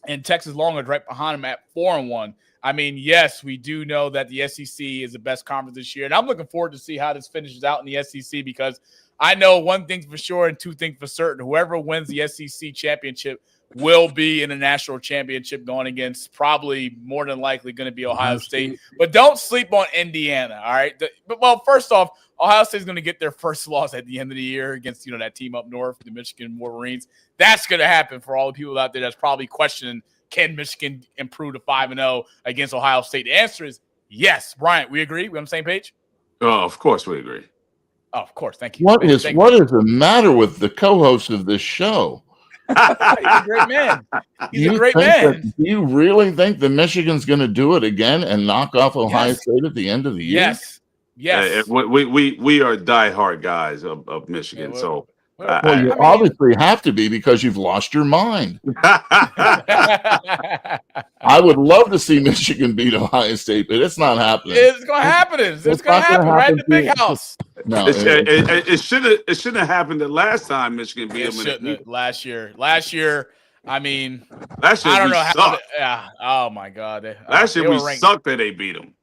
and Texas Longhorns right behind them at 4-1. I mean, yes, we do know that the SEC is the best conference this year, and I'm looking forward to see how this finishes out in the SEC because I know one thing for sure and two things for certain. Whoever wins the SEC championship will be in a national championship going against probably more than likely going to be Ohio State. But don't sleep on Indiana, all right? Well, first off, Ohio State's going to get their first loss at the end of the year against, that team up north, the Michigan Wolverines. That's going to happen for all the people out there that's probably questioning, can Michigan improve to 5-0 against Ohio State? The answer is yes. Bryant, we agree? We on the same page? Oh, of course we agree. Oh, of course. Thank you. What is the matter with the co-host of this show? He's a great man. He's a great man. Do you really think that Michigan's going to do it again and knock off Ohio State at the end of the year? Yes. Yes. We are diehard guys of Michigan. Yeah, so you obviously have to be because you've lost your mind. I would love to see Michigan beat Ohio State, but it's not happening. It's going to happen. It's going to happen right in the big house. No, it shouldn't have happened the last time Michigan beat them. Last year. I mean, last year I don't we know sucked. Yeah. Oh my God. Last year we sucked that they beat them,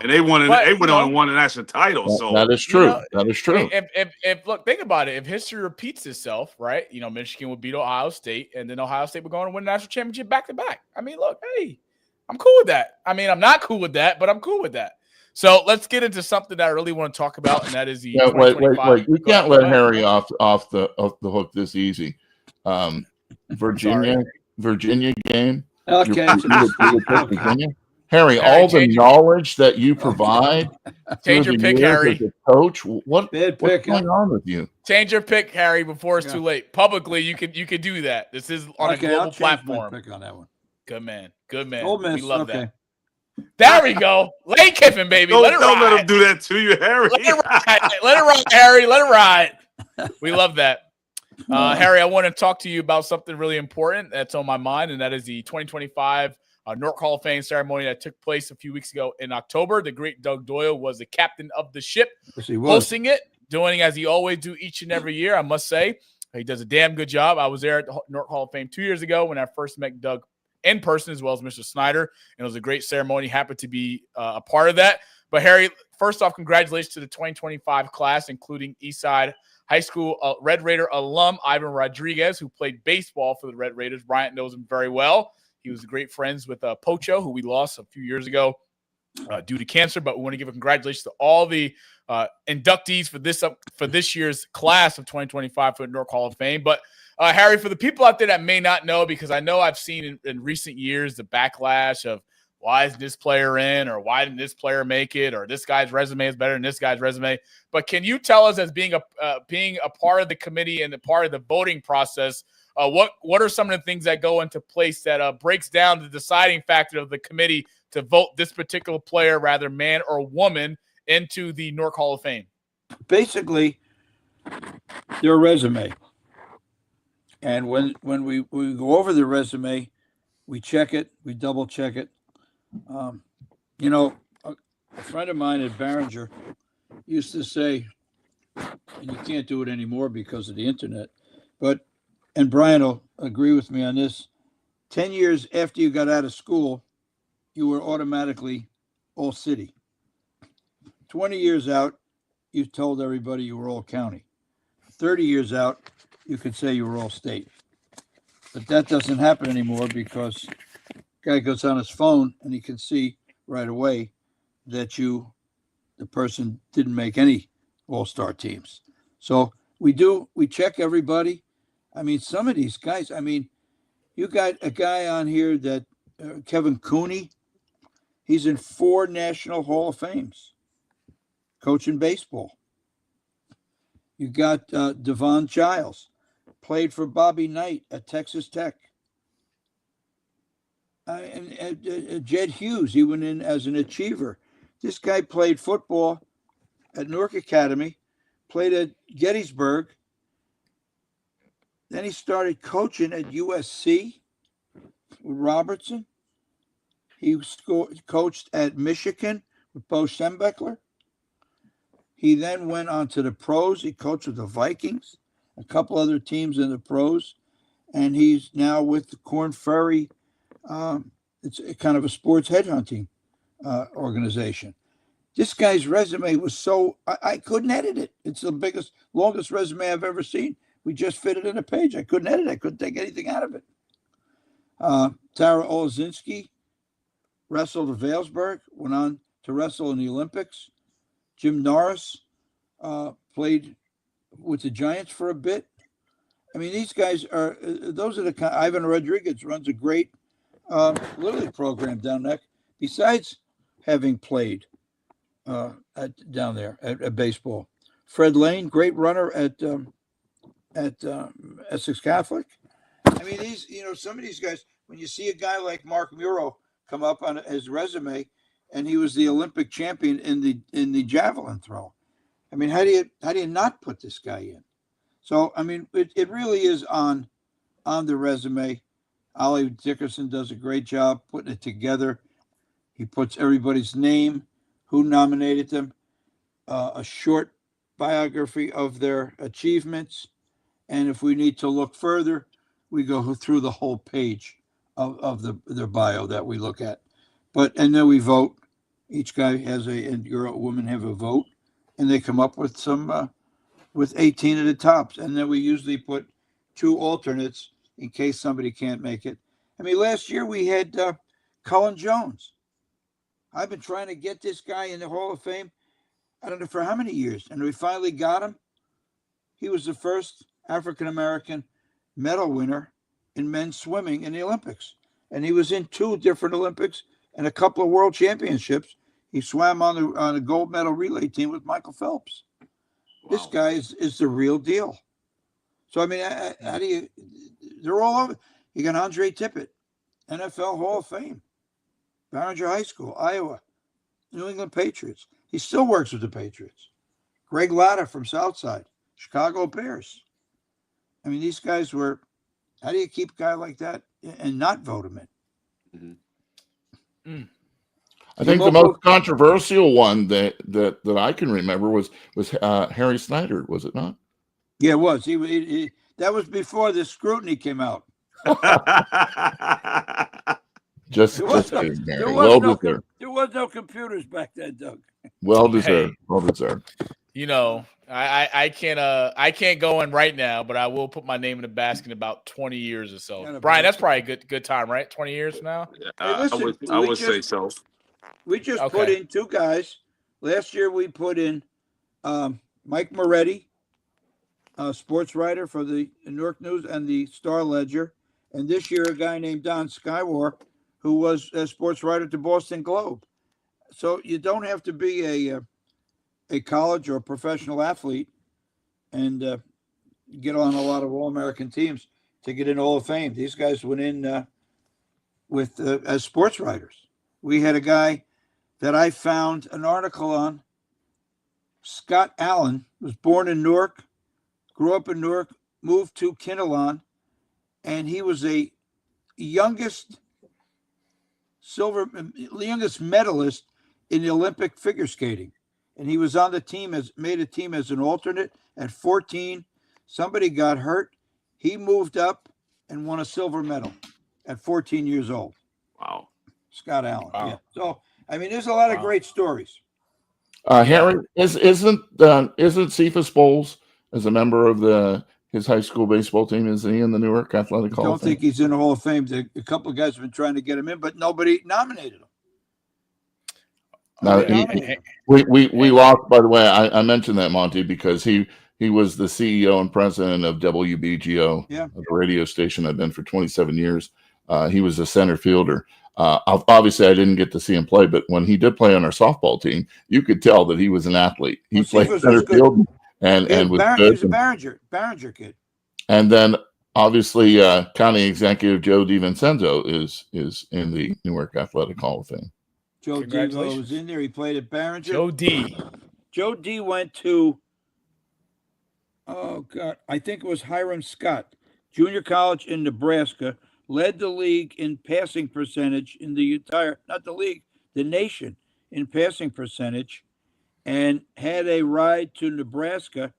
and they won. They went on and won a national title. So that is true. That is true. If look, think about it. If history repeats itself, right? Michigan would beat Ohio State, and then Ohio State would go on and win the national championship back to back. I mean, look, hey, I'm cool with that. I mean, I'm not cool with that, but I'm cool with that. So let's get into something that I really want to talk about, and that is the wait. We can't let Harry off the hook this easy. Virginia game. Okay. Virginia. Harry, all the knowledge that you provide. Change your pick, Harry. As a coach, what's going on with you? Change your pick, Harry, before it's too late. Publicly, you could do that. This is on a global platform. Pick on that one. Good man. Ole Miss, we love that. There we go. Lane Kiffin, baby. Don't let him do that to you, Harry. Let it ride, Harry. Let it ride. We love that. Harry, I want to talk to you about something really important that's on my mind, and that is the 2025 Newark Hall of Fame ceremony that took place a few weeks ago in October. The great Doug Doyle was the captain of the ship, Yes, he was. hosting it, doing as he always do each and every year, I must say. He does a damn good job. I was there at the Newark Hall of Fame 2 years ago when I first met Doug in person, as well as Mr. Snyder, and it was a great ceremony. Happy to be a part of that. But Harry, first off, congratulations to the 2025 class, including Eastside High School Red Raider alum Ivan Rodriguez, who played baseball for the Red Raiders. Bryant knows him very well. He was great friends with Pocho, who we lost a few years ago due to cancer. But we want to give a congratulations to all the inductees for this year's class of 2025 for the Newark Hall of Fame. But Harry, for the people out there that may not know, because I know I've seen in recent years the backlash of why is this player in, or why didn't this player make it, or this guy's resume is better than this guy's resume. But can you tell us, as being a part of the committee and a part of the voting process, what are some of the things that go into place that breaks down the deciding factor of the committee to vote this particular player, rather man or woman, into the Newark Hall of Fame? Basically, their resume. And when we go over the resume, we check it, we double check it. A friend of mine at Barringer used to say, and you can't do it anymore because of the internet, and Brian will agree with me on this, 10 years after you got out of school, you were automatically all city. 20 years out, you told everybody you were all county. 30 years out, you could say you were all state. But that doesn't happen anymore because the guy goes on his phone and he can see right away that the person didn't make any all-star teams. So we check everybody. I mean, some of these guys, you got a guy on here that Kevin Cooney, he's in 4 National Hall of Fames, coaching baseball. You got Devon Giles, played for Bobby Knight at Texas Tech. And Jed Hughes, he went in as an achiever. This guy played football at Newark Academy, played at Gettysburg. Then he started coaching at USC with Robertson. He coached at Michigan with Bo Schembechler. He then went on to the pros. He coached with the Vikings, a couple other teams in the pros, and he's now with the Korn Ferry. It's kind of a sports headhunting organization. This guy's resume was so I couldn't edit it. It's the longest resume I've ever seen. We just fit it in a page. I couldn't edit it. I couldn't take anything out of it. Tara Olazinski wrestled at Vailsburg, went on to wrestle in the Olympics. Jim Norris played with the Giants for a bit. I mean, these guys those are Ivan Rodriguez runs a great Little League program down there, besides having played down there at baseball. Fred Lane, great runner at Essex Catholic. I mean, some of these guys, when you see a guy like Mark Muro come up on his resume, and he was the Olympic champion in the javelin throw. I mean, how do you not put this guy in? So, I mean, it really is on the resume. Ollie Dickerson does a great job putting it together. He puts everybody's name, who nominated them, a short biography of their achievements. And if we need to look further, we go through the whole page of their bio that we look at. And then we vote. Each guy and girl, woman have a vote, and they come up with with 18 of the tops. And then we usually put 2 alternates in case somebody can't make it. I mean, last year we had Cullen Jones. I've been trying to get this guy in the Hall of Fame, I don't know for how many years, and we finally got him. He was the first African-American medal winner in men's swimming in the Olympics. And he was in 2 different Olympics and a couple of world championships. He swam on a gold medal relay team with Michael Phelps. Wow. This guy is the real deal. So, I mean, how do you – they're all over. You got Andre Tippett, NFL Hall of Fame, Barringer High School, Iowa, New England Patriots. He still works with the Patriots. Greg Latta from Southside, Chicago Bears. I mean, these guys were – how do you keep a guy like that and not vote him in? Mm-hmm. I think the most controversial one that I can remember was Harry Snyder, was it not? Yeah, it was. He that was before the scrutiny came out. Just kidding, Harry. Well deserved. There was no computers back then, Doug. Well deserved. Well deserved. You know, I can't go in right now, but I will put my name in the basket in about 20 years or so. Brian, that's probably a good time, right? 20 years from now? Hey, listen, I would say so. We just put in two guys. Last year we put in Mike Moretti, sports writer for the Newark News and the Star Ledger. And this year a guy named Don Skywar, who was a sports writer to Boston Globe. So you don't have to be a college or a professional athlete and get on a lot of All-American teams to get in Hall of Fame. These guys went in with as sports writers. We had a guy that I found an article on. Scott Allen was born in Newark, grew up in Newark, moved to Kinnelon, and he was a youngest medalist in the Olympic figure skating. And he was on the team made a team as an alternate at 14. Somebody got hurt. He moved up and won a silver medal at 14 years old. Wow. Scott Allen. Wow. Yeah. So, I mean, there's a lot of great stories. Harry, isn't Cephas Bowles as a member of his high school baseball team? Is he in the Newark Athletic Hall of Fame? I don't think he's in the Hall of Fame. A couple of guys have been trying to get him in, but nobody nominated him. Now, we lost, by the way, I mentioned that, Monty, because he was the CEO and president of WBGO, the radio station I've been for 27 years. He was a center fielder. Obviously, I didn't get to see him play, but when he did play on our softball team, you could tell that he was an athlete. He played center field and was good. He was a Barringer kid. And then, obviously, county executive Joe DiVincenzo is in the Newark Athletic Hall of Fame. Joe D was in there. He played at Barringer. Joe D went to, I think it was Hiram Scott, junior college in Nebraska, led the league in passing percentage in the nation in passing percentage, and had a ride to Nebraska.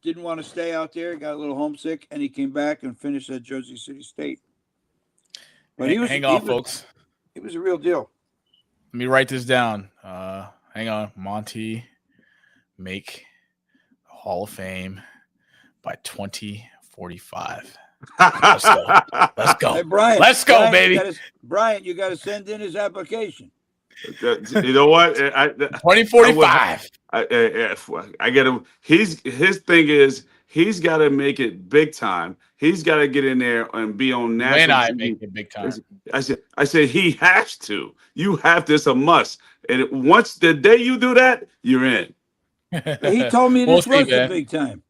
Didn't want to stay out there. Got a little homesick, and he came back and finished at Jersey City State. But folks. It was a real deal. Let me write this down. Hang on. Monty make Hall of Fame by 2045. Let's go. Hey, Bryant. Let's go, baby. Bryant, you got to send in his application. You know what? 2045. I get him. His thing is he's got to make it big time. He's got to get in there and be on national. When I make it big time. I said he has to. You have this a must. And once the day you do that, you're in. He told me this was the big time.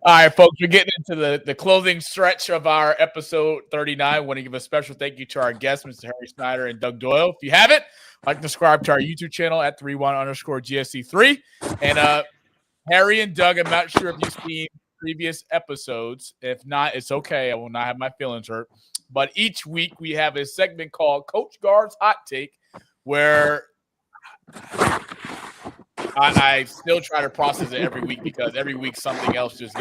All right, folks, we're getting into the closing stretch of our episode 39. I want to give a special thank you to our guests, Mr. Harry Snyder and Doug Doyle. If you haven't, like to subscribe to our YouTube channel at 31_GSC3. And Harry and Doug, I'm not sure if you've seen previous episodes. If not, it's okay. I will not have my feelings hurt. But each week we have a segment called Coach Garv's Hot Take, where I still try to process it every week because every week something else just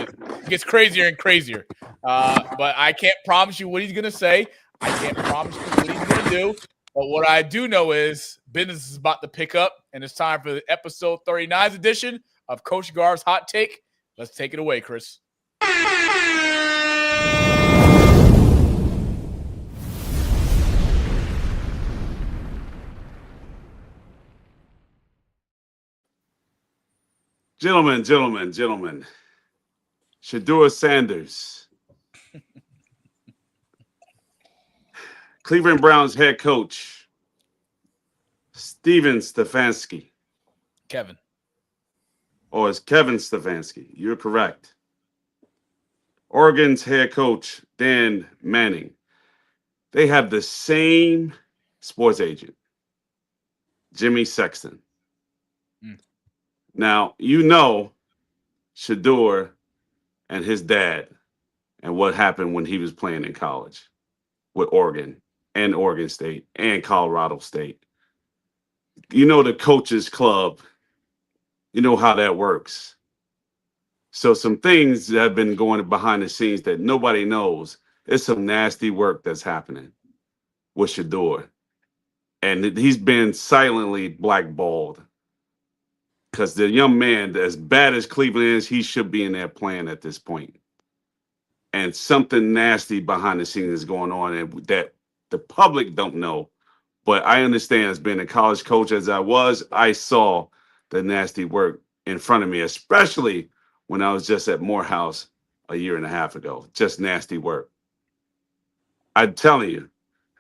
gets crazier and crazier. But I can't promise you what he's going to say. I can't promise you what he's going to do. But what I do know is business is about to pick up, and it's time for the episode 39's edition of Coach Garv's Hot Take. Let's take it away, Chris. Gentlemen. Shedeur Sanders. Cleveland Browns head coach. Steven Stefanski. Kevin. Oh, it's Kevin Stefanski. You're correct. Oregon's head coach, Dan Manning. They have the same sports agent, Jimmy Sexton. Now, you know Shedeur and his dad and what happened when he was playing in college with Oregon and Oregon State and Colorado State. You know the coaches club, you know how that works. So some things that have been going behind the scenes that nobody knows. It's some nasty work that's happening with Shedeur. And he's been silently blackballed because the young man, as bad as Cleveland is, he should be in there playing at this point. And something nasty behind the scenes is going on and that the public don't know. But I understand, as being a college coach as I was, I saw the nasty work in front of me, especially when I was just at Morehouse a year and a half ago. Just nasty work. I'm telling you,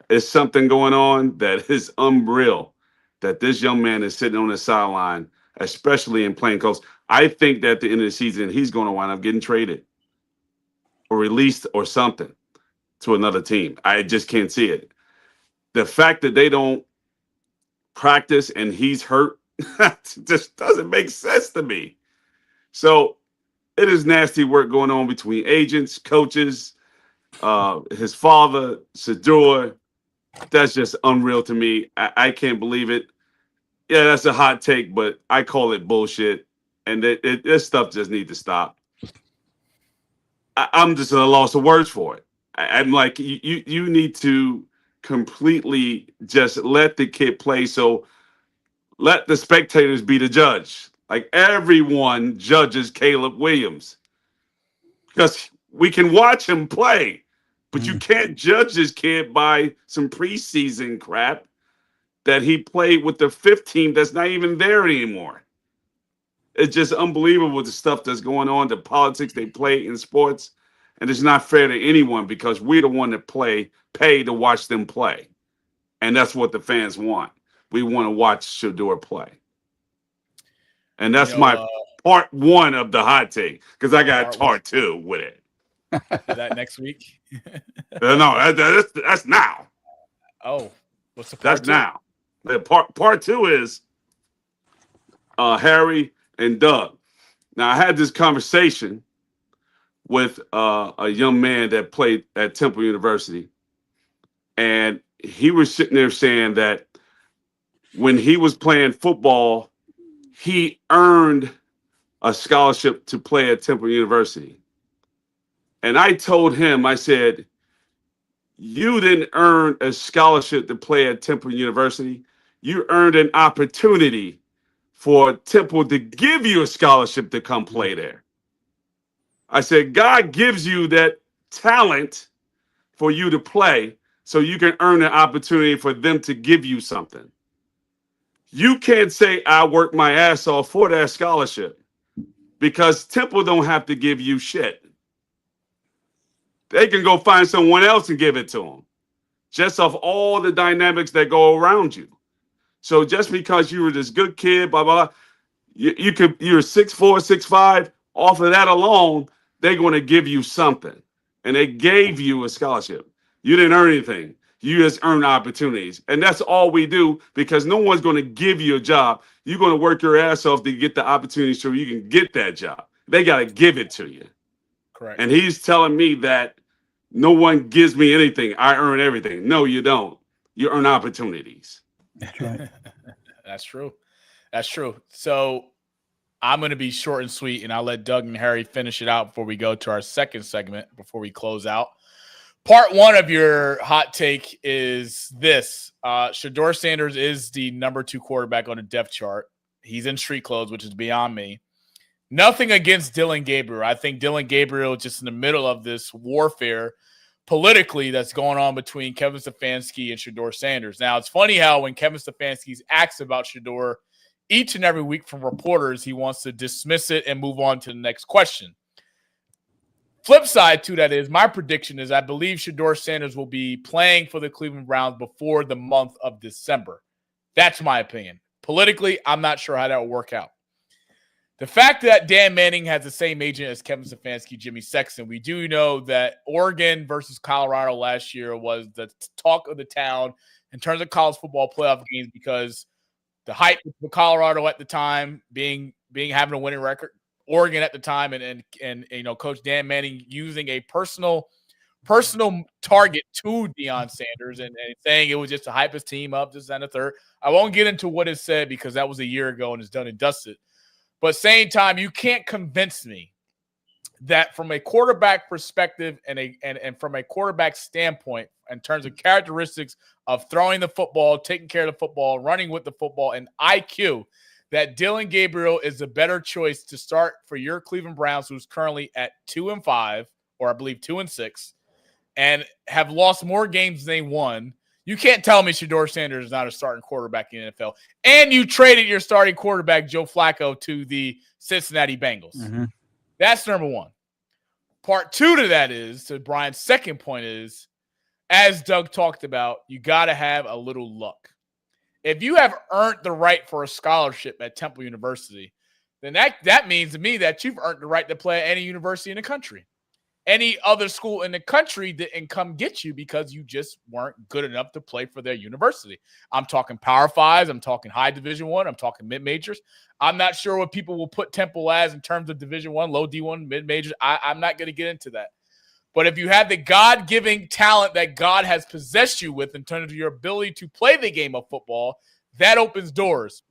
it's something going on that is unreal, that this young man is sitting on the sideline, especially in playing Colts. I think that at the end of the season, he's going to wind up getting traded or released or something to another team. I just can't see it. The fact that they don't practice and he's hurt just doesn't make sense to me. So it is nasty work going on between agents, coaches, his father, Shedeur. That's just unreal to me. I can't believe it. Yeah, that's a hot take, but I call it bullshit. And this stuff just needs to stop. I'm just at a loss of words for it. I'm like, you need to completely just let the kid play. So let the spectators be the judge. Like everyone judges Caleb Williams because we can watch him play, but you can't judge this kid by some preseason crap that he played with the fifth team that's not even there anymore. It's just unbelievable the stuff that's going on, the politics they play in sports. And it's not fair to anyone because we're the one that pay to watch them play. And that's what the fans want. We want to watch Shedeur play. And that's my part one of the hot take because I got part two with it. Is that next week? No, that's now. Oh, what's the part That's two? Now. The part two is Harry and Doug. Now, I had this conversation with a young man that played at Temple University, and he was sitting there saying that when he was playing football, he earned a scholarship to play at Temple University. And I told him, I said, you didn't earn a scholarship to play at Temple University. You earned an opportunity for Temple to give you a scholarship to come play there. I said, God gives you that talent for you to play so you can earn an opportunity for them to give you something. You can't say I worked my ass off for that scholarship because Temple don't have to give you shit. They can go find someone else and give it to them just off all the dynamics that go around you. So just because you were this good kid, blah, blah, blah, you're 6'4", 6'5", off of that alone, they're going to give you something. And they gave you a scholarship. You didn't earn anything. You just earn opportunities. And that's all we do because no one's going to give you a job. You're going to work your ass off to get the opportunity so you can get that job. They got to give it to you. Correct. And he's telling me that no one gives me anything. I earn everything. No, you don't. You earn opportunities. That's right. That's true. That's true. So I'm going to be short and sweet, and I'll let Doug and Harry finish it out before we go to our second segment, before we close out. Part one of your hot take is this. Shedeur Sanders is the number 2 quarterback on the depth chart. He's in street clothes, which is beyond me. Nothing against Dillon Gabriel. I think Dillon Gabriel is just in the middle of this warfare politically that's going on between Kevin Stefanski and Shedeur Sanders. Now, it's funny how when Kevin Stefanski's asked about Shedeur each and every week from reporters, he wants to dismiss it and move on to the next question. Flip side to that is my prediction is I believe Shedeur Sanders will be playing for the Cleveland Browns before the month of December. That's my opinion. Politically, I'm not sure how that will work out. The fact that Dan Manning has the same agent as Kevin Stefanski, Jimmy Sexton, we do know that Oregon versus Colorado last year was the talk of the town in terms of college football playoff games because the hype for Colorado at the time being having a winning record, Oregon at the time, and Coach Dan Manning using a personal target to Deion Sanders and saying it was just to hype his team up, this and the third. I won't get into what is said because that was a year ago and it's done and dusted. But same time, you can't convince me that from a quarterback perspective and from a quarterback standpoint, in terms of characteristics of throwing the football, taking care of the football, running with the football, and IQ, that Dillon Gabriel is the better choice to start for your Cleveland Browns, who's currently at 2-5, or I believe 2-6, and have lost more games than they won. You can't tell me Shedeur Sanders is not a starting quarterback in the NFL. And you traded your starting quarterback, Joe Flacco, to the Cincinnati Bengals. Mm-hmm. That's number one. Part two to that is, to Brian's second point is, as Doug talked about, you got to have a little luck. If you have earned the right for a scholarship at Temple University, then that means to me that you've earned the right to play at any university in the country. Any other school in the country didn't come get you because you just weren't good enough to play for their university. I'm talking Power Fives. I'm talking High Division I. I'm talking mid-majors. I'm not sure what people will put Temple as in terms of Division I, low D1, mid-majors. I'm not going to get into that. But if you have the God-giving talent that God has possessed you with in terms of your ability to play the game of football, that opens doors.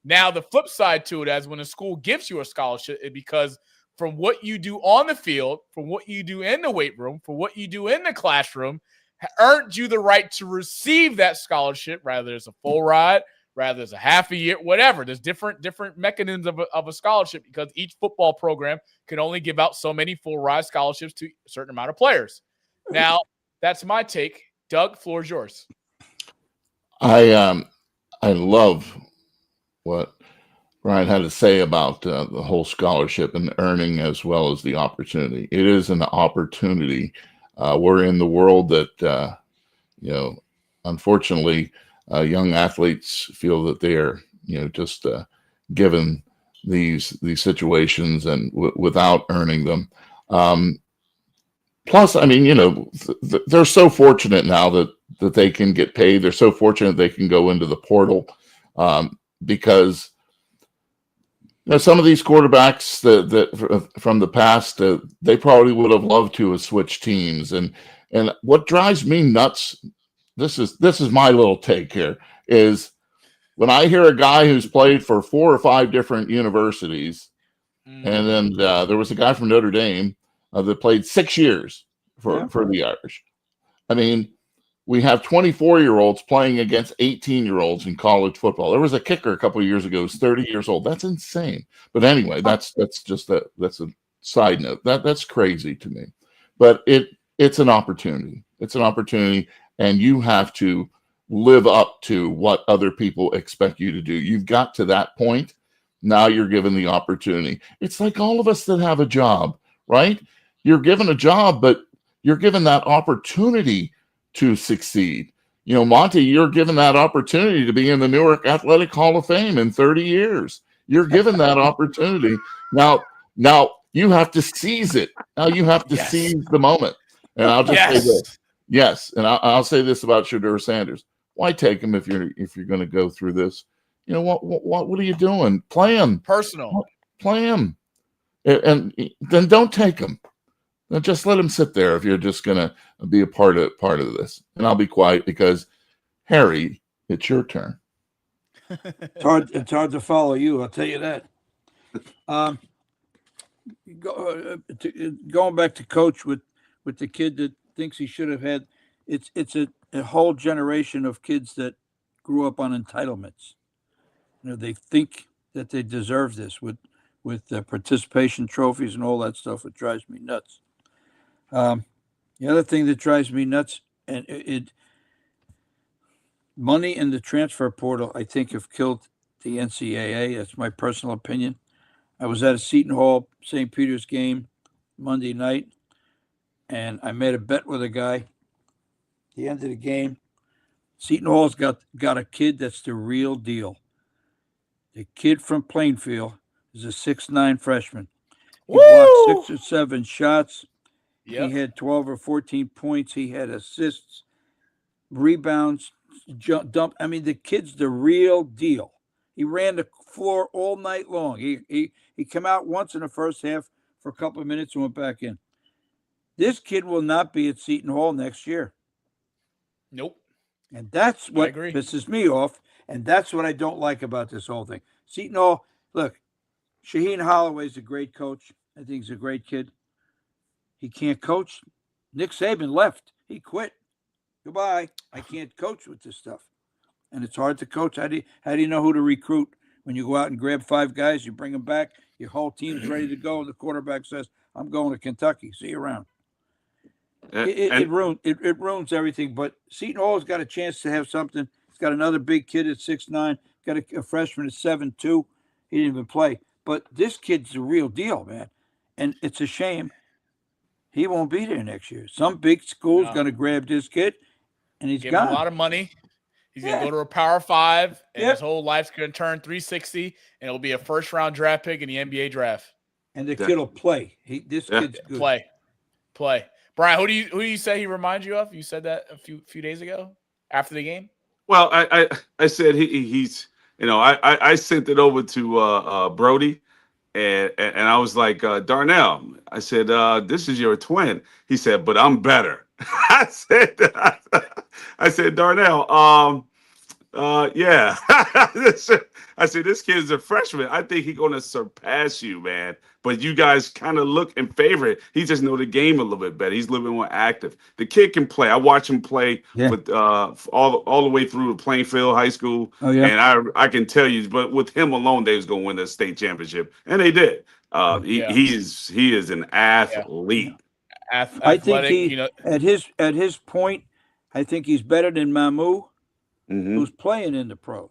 Now, the flip side to it is when a school gives you a scholarship, it's because from what you do on the field, from what you do in the weight room, from what you do in the classroom, earned you the right to receive that scholarship, rather it's a full ride, rather it's a half a year, whatever. There's different mechanisms of a scholarship because each football program can only give out so many full ride scholarships to a certain amount of players. Now, that's my take. Doug, floor is yours. I love what Bryant had to say about the whole scholarship and earning as well as the opportunity. It is an opportunity. We're in the world that, unfortunately, young athletes feel that they are, just given these situations and without earning them. Plus, I mean, they're so fortunate now that they can get paid. They're so fortunate they can go into the portal because some of these quarterbacks that from the past, they probably would have loved to have switched teams. And what drives me nuts, this is my little take here, is when I hear a guy who's played for 4 or 5 different universities, and then there was a guy from Notre Dame that played 6 years for the Irish. I mean, we have 24-year-olds playing against 18-year-olds in college football. There was a kicker a couple of years ago who's 30 years old. That's insane. But anyway, that's a side note. That's crazy to me. But it's an opportunity. It's an opportunity, and you have to live up to what other people expect you to do. You've got to that point. Now you're given the opportunity. It's like all of us that have a job, right? You're given a job, but you're given that opportunity to succeed. Monty, you're given that opportunity to be in the Newark Athletic Hall of Fame in 30 years. You're given that opportunity. Now you have to seize it. Now you have to seize the moment. And I'll just say this. Yes, and I'll say this about Shedeur Sanders. Why take him if you're going to go through this? What are you doing? Play him. Personal. Play him. And then don't take him. Just let him sit there if you're just going to be a part of this. And I'll be quiet because, Harry, it's your turn. It's hard to follow you, I'll tell you that. Going back to coach with the kid that thinks he should have had, it's a whole generation of kids that grew up on entitlements. They think that they deserve this with participation trophies and all that stuff. It drives me nuts. The other thing that drives me nuts, and money in the transfer portal, I think, have killed the NCAA. That's my personal opinion. I was at a Seton Hall St. Peter's game Monday night, and I made a bet with a guy. At the end of the game, Seton Hall's got a kid that's the real deal. The kid from Plainfield is a 6'9" freshman. He blocked 6 or 7 shots. Yep. He had 12 or 14 points. He had assists, rebounds, dump. I mean, the kid's the real deal. He ran the floor all night long. He came out once in the first half for a couple of minutes and went back in. This kid will not be at Seton Hall next year. Nope. And that's what pisses me off. And that's what I don't like about this whole thing. Seton Hall, look, Shaheen Holloway's a great coach. I think he's a great kid. He can't coach. Nick Saban left. He quit. Goodbye. I can't coach with this stuff. And it's hard to coach. How do you know who to recruit? When you go out and grab 5 guys, you bring them back, your whole team's ready to go, and the quarterback says, I'm going to Kentucky. See you around. It ruins everything. But Seton Hall's got a chance to have something. He's got another big kid at 6'9", got a freshman at 7'2". He didn't even play. But this kid's the real deal, man. And it's a shame he won't be there next year. Some big school's going to grab this kid, and he's Give gone. him a lot of money. He's going to go to a Power 5, and his whole life's going to turn 360, and it'll be a first-round draft pick in the NBA draft. And the kid will play. This kid's good. Play. Brian, who do you say he reminds you of? You said that a few days ago after the game. Well, I said he's I sent it over to Brody, and I was like, Darnell, I said, this is your twin. He said, but I'm better. I said, Darnell, yeah. I said, this kid's a freshman. I think he's going to surpass you, man. But you guys kind of look and favor it. He just know the game a little bit better. He's a little bit more active. The kid can play. I watch him play with all the way through Plainfield High School. Oh, yeah. And I can tell you, but with him alone, they was going to win the state championship. And they did. He is an athlete. I think at his point, I think he's better than Mamu, who's playing in the pros.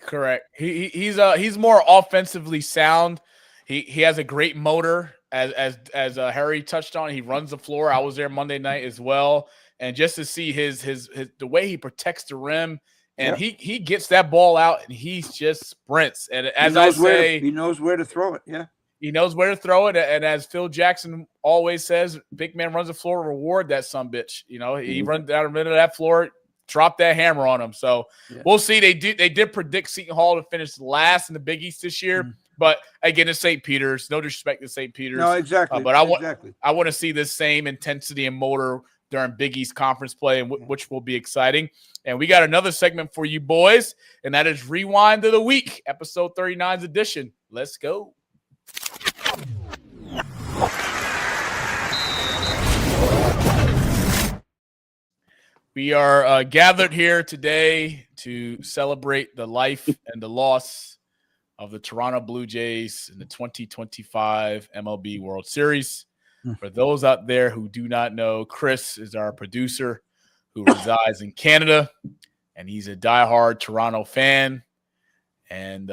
Correct. He's more offensively sound. He has a great motor, as Harry touched on. He runs the floor. I was there Monday night as well, and just to see his the way he protects the rim, and he gets that ball out and he just sprints. And as I say, he knows where to throw it. Yeah. He knows where to throw it, and as Phil Jackson always says, big man runs the floor, reward that sumbitch. He runs down the middle of that floor, drop that hammer on him. So we'll see. They did predict Seton Hall to finish last in the Big East this year, but again, it's St. Peter's. No disrespect to St. Peter's. No, exactly. But I want to see this same intensity and motor during Big East conference play, which will be exciting. And we got another segment for you boys, and that is Rewind of the Week, episode 39's edition. Let's go. We are gathered here today to celebrate the life and the loss of the Toronto Blue Jays in the 2025 MLB World Series. For those out there who do not know, Chris is our producer who resides in Canada, and he's a diehard Toronto fan. And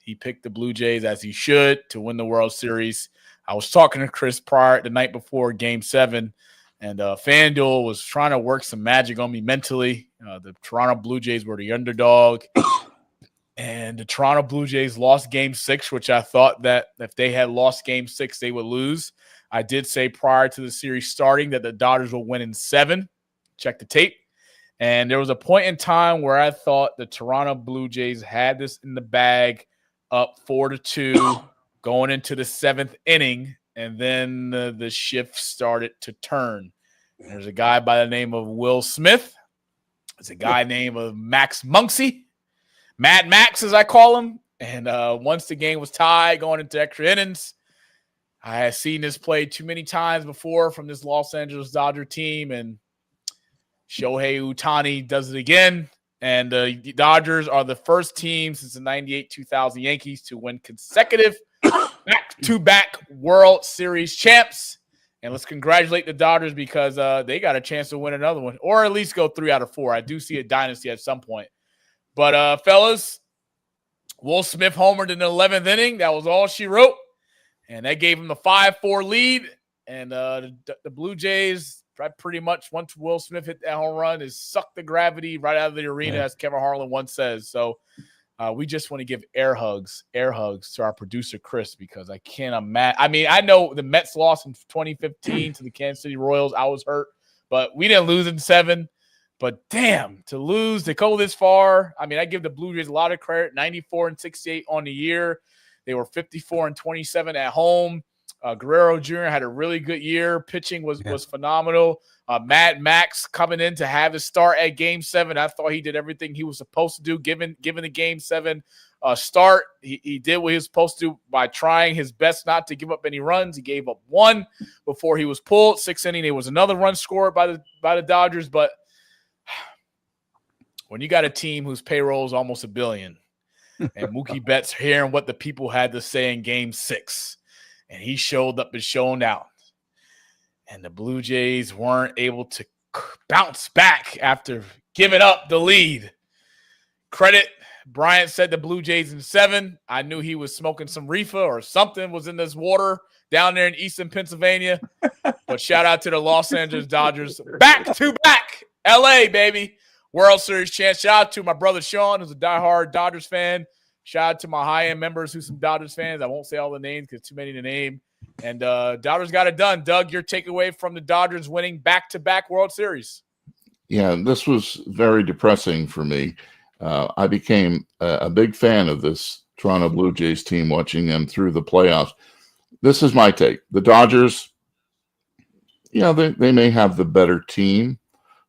he picked the Blue Jays, as he should, to win the World Series. I was talking to Chris prior the night before Game 7, and FanDuel was trying to work some magic on me mentally. The Toronto Blue Jays were the underdog, and the Toronto Blue Jays lost Game 6, which I thought that if they had lost Game 6, they would lose. I did say prior to the series starting that the Dodgers will win in 7. Check the tape. And there was a point in time where I thought the Toronto Blue Jays had this in the bag, up 4-2, going into the 7th inning, and then the shift started to turn. And there's a guy by the name of Will Smith. There's a guy named Max Muncy, Mad Max as I call him. And once the game was tied going into extra innings, I had seen this played too many times before from this Los Angeles Dodger team, and Shohei Ohtani does it again. And the Dodgers are the first team since the 98-2000 Yankees to win consecutive back-to-back World Series champs. And let's congratulate the Dodgers because they got a chance to win another one, or at least go 3 out of 4. I do see a dynasty at some point. But, fellas, Will Smith homered in the 11th inning. That was all she wrote. And that gave him the 5-4 lead. And the Blue Jays, pretty much once Will Smith hit that home run, is sucked the gravity right out of the arena, as Kevin Harlan once says. So we just want to give air hugs to our producer, Chris, because I can't imagine. I mean, I know the Mets lost in 2015 to the Kansas City Royals. I was hurt, but we didn't lose in 7. But damn, to lose, to go this far. I mean, I give the Blue Jays a lot of credit. 94-68 on the year. They were 54-27 at home. Guerrero Jr. had a really good year. Pitching was phenomenal. Mad Max coming in to have his start at Game 7. I thought he did everything he was supposed to do, given the Game 7 start. He did what he was supposed to do by trying his best not to give up any runs. He gave up one before he was pulled. 6th inning, there was another run scored by the Dodgers. But when you got a team whose payroll is almost $1 billion, and Mookie Betts hearing what the people had to say in Game 6, and he showed up and shown out, and the Blue Jays weren't able to bounce back after giving up the lead. Credit, Bryant said the Blue Jays in 7. I knew he was smoking some reefer or something was in this water down there in eastern Pennsylvania. But shout out to the Los Angeles Dodgers. Back-to-back, LA, baby. World Series chance. Shout out to my brother Sean, who's a diehard Dodgers fan. Shout out to my high-end members who's some Dodgers fans. I won't say all the names because too many to name. And Dodgers got it done. Doug, your takeaway from the Dodgers winning back-to-back World Series? Yeah, this was very depressing for me. I became a big fan of this Toronto Blue Jays team, watching them through the playoffs. This is my take. The Dodgers, they may have the better team.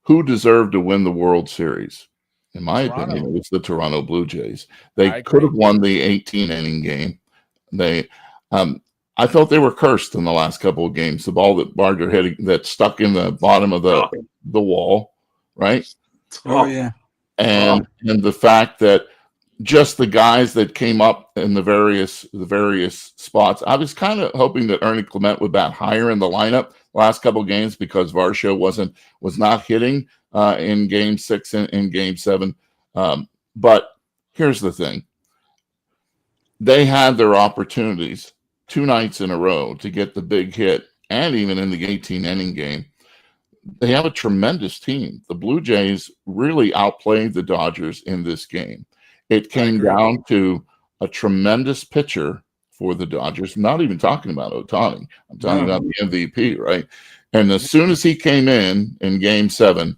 Who deserved to win the World Series? In my opinion, it was the Toronto Blue Jays. They could have won the 18-inning game. I felt they were cursed in the last couple of games. The ball that Barger hit that stuck in the bottom of the wall, right? Oh yeah. And the fact that just the guys that came up in the various spots. I was kind of hoping that Ernie Clement would bat higher in the lineup the last couple of games because Varsho was not hitting in Game 6 and in Game 7. But here's the thing. They had their opportunities 2 nights in a row to get the big hit, and even in the 18-inning game. They have a tremendous team. The Blue Jays really outplayed the Dodgers in this game. It came down to a tremendous pitcher for the Dodgers. I'm not even talking about Ohtani. I'm talking about the MVP, right? And as soon as he came in Game 7,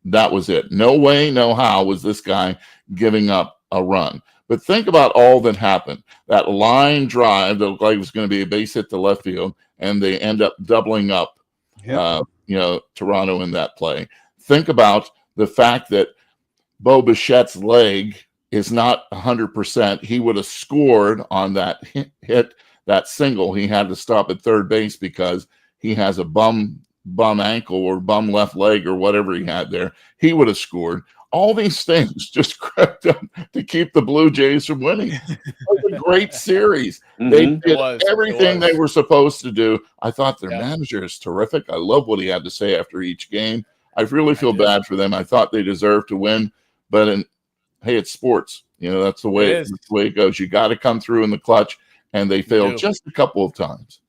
that was it. No way, no how was this guy giving up a run. But think about all that happened. That line drive that looked like it was going to be a base hit to left field, and they end up doubling up, Toronto in that play. Think about the fact that Bo Bichette's leg is not 100%. He would have scored on that hit, that single. He had to stop at third base because he has a bum ankle or bum left leg or whatever he had there. He would have scored. All these things just crept up to keep the Blue Jays from winning. It was a great series. They did everything they were supposed to do. I thought their manager is terrific. I love what he had to say after each game. I really feel bad for them. I thought they deserved to win, but hey, it's sports. That's the way it goes. You got to come through in the clutch, and they failed just a couple of times.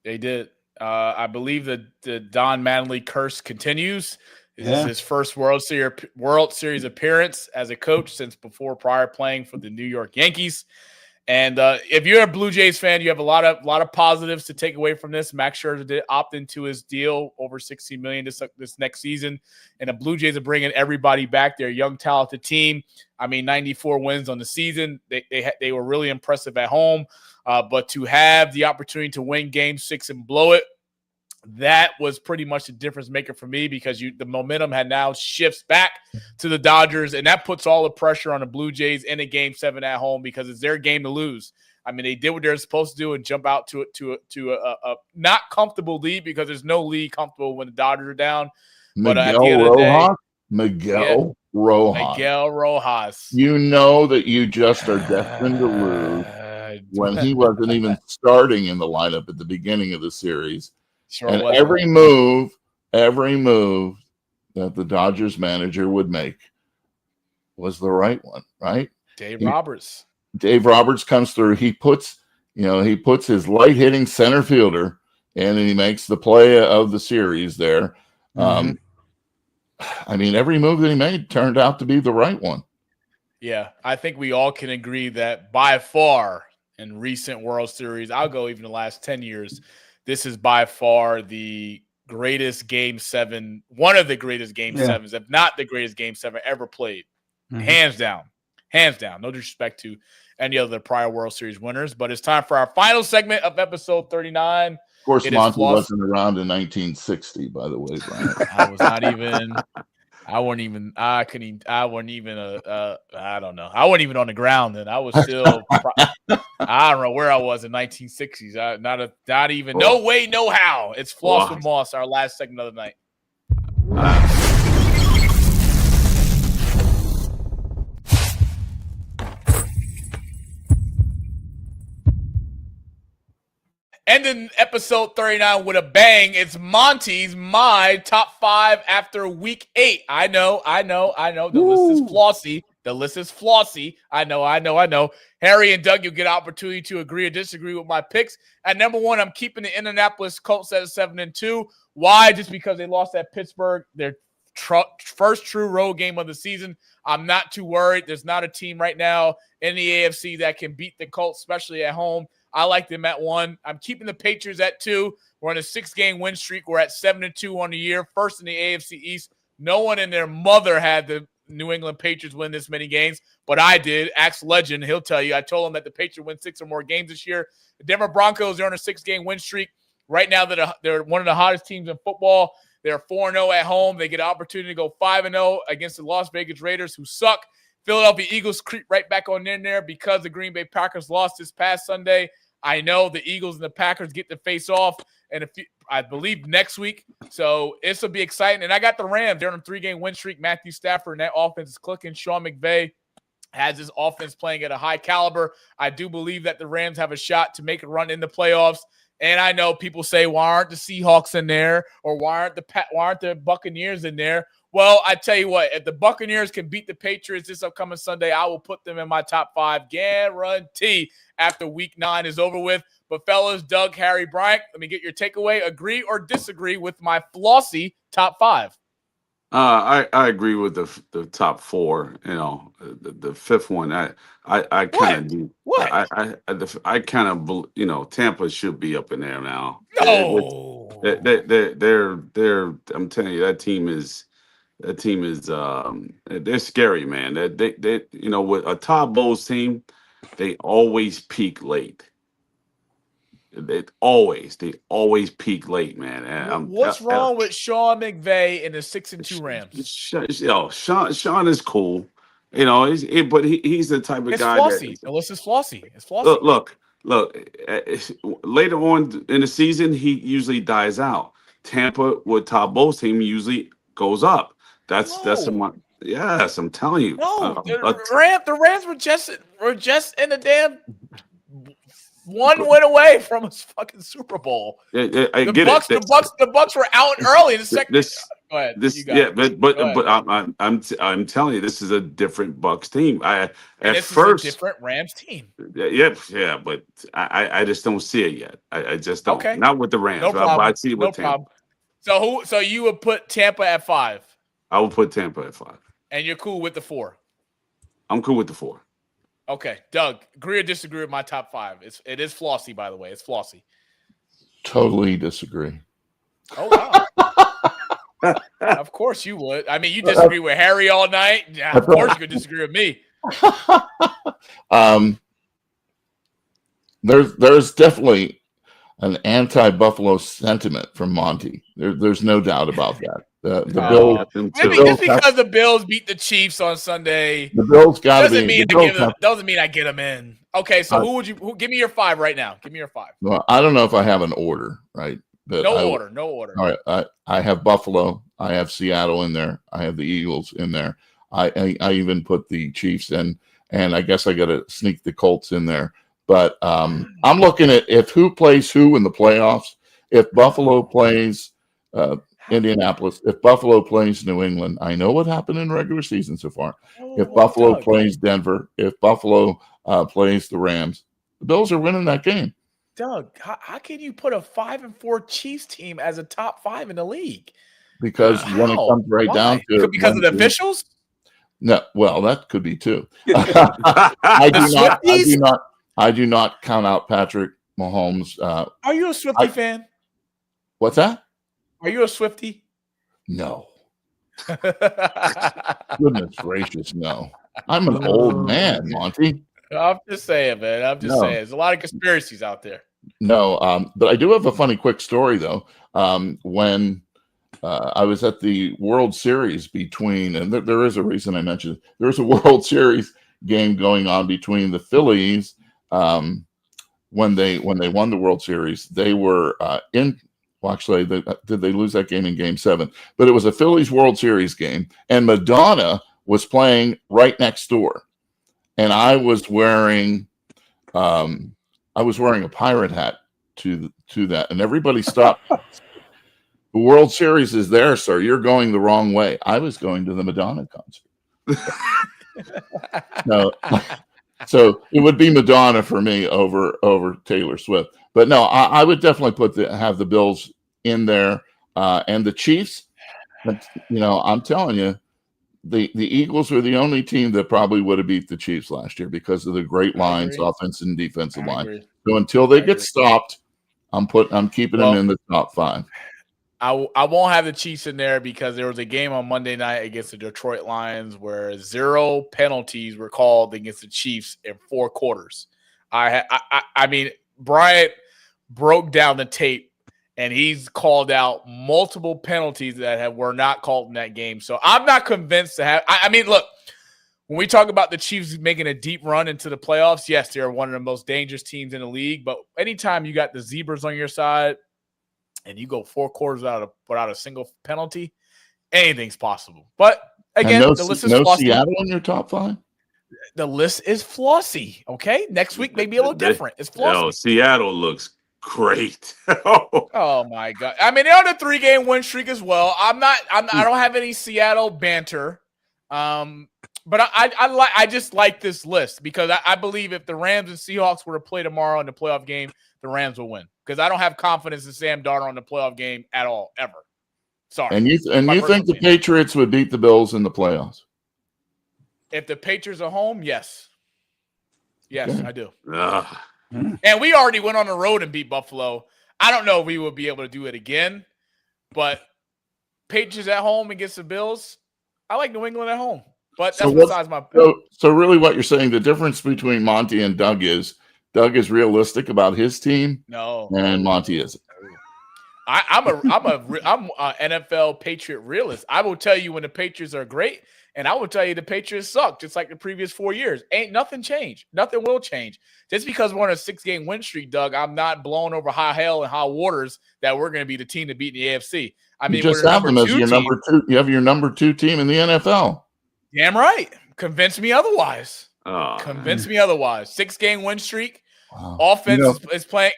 They did. I believe that the Don Mattingly curse continues. This is his first World Series appearance as a coach since prior playing for the New York Yankees. And if you're a Blue Jays fan, you have a lot of positives to take away from this. Max Scherzer did opt into his deal over $16 million this next season, and the Blue Jays are bringing everybody back. They're a young, talented team. 94 wins on the season. They were really impressive at home, but to have the opportunity to win Game 6 and blow it, that was pretty much the difference maker for me because the momentum had now shifts back to the Dodgers, and that puts all the pressure on the Blue Jays in a Game 7 at home because it's their game to lose. They did what they're supposed to do and jump out to a not comfortable lead because there's no lead comfortable when the Dodgers are down. But at the end of the day, Miguel Rojas. You know that you just are destined to lose when he wasn't even starting in the lineup at the beginning of the series. And every move that the Dodgers manager would make was the right one, right? Dave Roberts comes through. He puts his light hitting center fielder in, and he makes the play of the series there. Every move that he made turned out to be the right one. Yeah, I think we all can agree that by far in recent World Series, I'll go even the last 10 years, this is by far the greatest Game 7, one of the greatest Game 7s, if not the greatest Game 7 ever played. Hands down. No disrespect to any other prior World Series winners, but it's time for our final segment of episode 39. Of course, Monty wasn't around in 1960, by the way, Bryant. I was not even. I wasn't even on the ground then. I was still. I don't know where I was in 1960s. Not even. No way, no how. It's Floss with Moss, our last segment of the night. Ending episode 39 with a bang. It's Monty's My Top 5 after week 8. I know. The list is flossy. I know. Harry and Doug, you'll get an opportunity to agree or disagree with my picks. At number 1, I'm keeping the Indianapolis Colts at 7-2. Why? Just because they lost at Pittsburgh, their first true road game of the season. I'm not too worried. There's not a team right now in the AFC that can beat the Colts, especially at home. I like them at 1. I'm keeping the Patriots at 2. We're on a 6-game win streak. We're at 7-2 on the year, first in the AFC East. No one in their mother had the New England Patriots win this many games, but I did. Ask Legend, he'll tell you. I told him that the Patriots win 6 or more games this year. The Denver Broncos are on a 6-game win streak. Right now, they're one of the hottest teams in football. They're 4-0 at home. They get an opportunity to go 5-0 against the Las Vegas Raiders, who suck. Philadelphia Eagles creep right back on in there because the Green Bay Packers lost this past Sunday. I know the Eagles and the Packers get to face off, and I believe next week. So this will be exciting. And I got the Rams. They're on a 3-game win streak. Matthew Stafford and that offense is clicking. Sean McVay has his offense playing at a high caliber. I do believe that the Rams have a shot to make a run in the playoffs. And I know people say, why aren't the Seahawks in there? Or why aren't the Buccaneers in there? Well, I tell you what, if the Buccaneers can beat the Patriots this upcoming Sunday, I will put them in my top 5 guarantee after week 9 is over with. But fellas, Doug, Harry, Bryant, let me get your takeaway. Agree or disagree with my flossy top 5? I agree with the top 4. You know, the fifth one. I kind of do. What? I kind of, you know, Tampa should be up in there now. No. They're. I'm telling you, that team is. They're scary, man. They you know, with a Todd Bowles team, they always peak late. They always peak late, man. And what's wrong with Sean McVay and the 6-2 Rams? Sean is cool, you know. But he's the type of guy. Flossy. The list is flossy. It's flossy. Look. Later on in the season, he usually dies out. Tampa with Todd Bowles team usually goes up. That's yes, I'm telling you. No, the Rams were just in the damn one win away from a fucking Super Bowl. The Bucks were out early in the second. Go ahead. But I'm telling you, this is a different Bucks team. This is a different Rams team. Yeah, but I just don't see it yet. I just don't. Okay. Not with the Rams. No problem. I see it with Tampa. Problem. So you would put Tampa at 5? I will put Tampa at 5. And you're cool with the 4? I'm cool with the 4. Okay. Doug, agree or disagree with my top 5? It is flossy, by the way. It's flossy. Totally disagree. Oh, wow. Of course you would. I mean, you disagree with Harry all night. Yeah, of course you could disagree with me. There's definitely an anti-Buffalo sentiment from Monty. There's no doubt about that. The Bills. Just because the Bills beat the Chiefs on Sunday, the Bills got to be. Doesn't mean I get them in. Okay, so who give me your 5 right now? Give me your 5. Well, I don't know if I have an order, right? But no order. All right, I have Buffalo. I have Seattle in there. I have the Eagles in there. I even put the Chiefs in, and I guess I got to sneak the Colts in there. But I'm looking at who plays who in the playoffs. If Buffalo plays Indianapolis, if Buffalo plays New England, I know what happened in regular season so far. If Buffalo plays Denver, if Buffalo plays the Rams, the Bills are winning that game. Doug, how can you put a 5-4 Chiefs team as a top 5 in the league? Because when it comes down to it, because of the officials? No, well, that could be too. I do not. I do not. I do not count out Patrick Mahomes. Are you a Swiftie fan? What's that? Are you a Swiftie? No. Goodness gracious, no. I'm an old man, Monty. I'm just saying, man. I'm just saying. There's a lot of conspiracies out there. No, but I do have a funny quick story, though. When I was at the World Series and there is a reason I mentioned it. There was a World Series game going on between the Phillies when they won the World Series. They were actually, did they lose that game in Game 7? But it was a Phillies World Series game, and Madonna was playing right next door, and I was wearing a pirate hat to that, and everybody stopped. The World Series is there, sir. You're going the wrong way. I was going to the Madonna concert. No, so it would be Madonna for me over Taylor Swift. But no, I would definitely have the Bills in there, and the Chiefs. But I'm telling you, the Eagles were the only team that probably would have beat the Chiefs last year because of the great lines, offensive and defensive line. So until they get stopped, I'm keeping them in the top 5. I won't have the Chiefs in there because there was a game on Monday night against the Detroit Lions where 0 penalties were called against the Chiefs in 4 quarters. I mean, Bryant broke down the tape, and he's called out multiple penalties that were not called in that game. So I'm not convinced to have – I mean, look, when we talk about the Chiefs making a deep run into the playoffs, yes, they're one of the most dangerous teams in the league. But anytime you got the Zebras on your side and you go 4 quarters without a single penalty, anything's possible. But, again, the list is flossy. Seattle in your top 5? The list is flossy, okay? Next week may be a little different. It's flossy. No, Seattle looks great. Oh my God! I mean, they're on a 3-game win streak as well. I don't have any Seattle banter, but I just like this list because I believe if the Rams and Seahawks were to play tomorrow in the playoff game, the Rams will win because I don't have confidence in Sam Darnold in the playoff game at all, ever. Sorry. And you think the Patriots would beat the Bills in the playoffs? If the Patriots are home, yes. Yes, okay. I do. And we already went on the road and beat Buffalo. I don't know if we will be able to do it again, but Patriots at home against the Bills, I like New England at home. But that's besides my point. So really what you're saying, the difference between Monty and Doug is realistic about his team. No. And Monty isn't. I'm a NFL Patriot realist. I will tell you when the Patriots are great, and I will tell you the Patriots suck, just like the previous 4 years. Ain't nothing changed. Nothing will change. Just because we're on a 6-game win streak, Doug, I'm not blown over high hell and high waters that we're going to be the team to beat in the AFC. I mean, you just have them as your number 2. You have your number 2 team in the NFL. Damn right. Convince me otherwise. Convince me otherwise. 6-game win streak. Wow. Offense is playing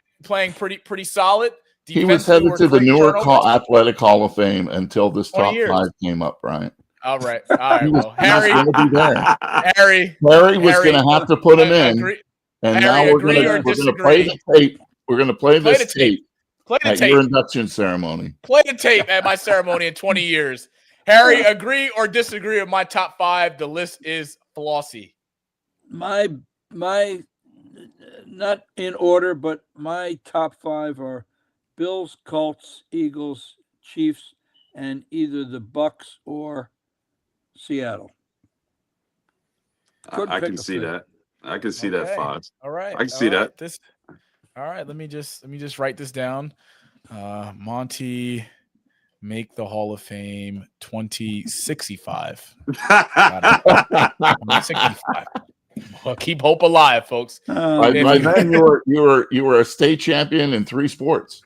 pretty solid. He was headed to the Newark Athletic Hall of Fame until this top 5 came up, Bryant. All right. Well, Harry was going to have to put him in, and now we're going to play the tape. We're going to play this tape at your induction ceremony. Play the tape at my ceremony in 20 years. Harry, agree or disagree with my top 5? The list is flossy. My not in order, but my top 5 are Bills, Colts, Eagles, Chiefs, and either the Bucks or Seattle. I can see that. I can see that 5. All right. I can see that. All right. Let me just write this down. Monty, make the Hall of Fame 2065. 2065. Well, keep hope alive, folks. By then you were a state champion in 3 sports.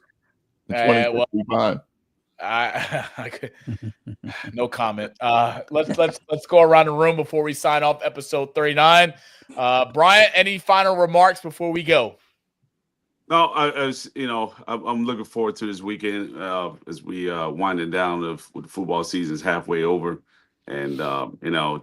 In 2065. No comment. Let's go around the room before we sign off episode 39. Bryant, any final remarks before we go? No, I'm looking forward to this weekend as we winding down with the football season's halfway over, and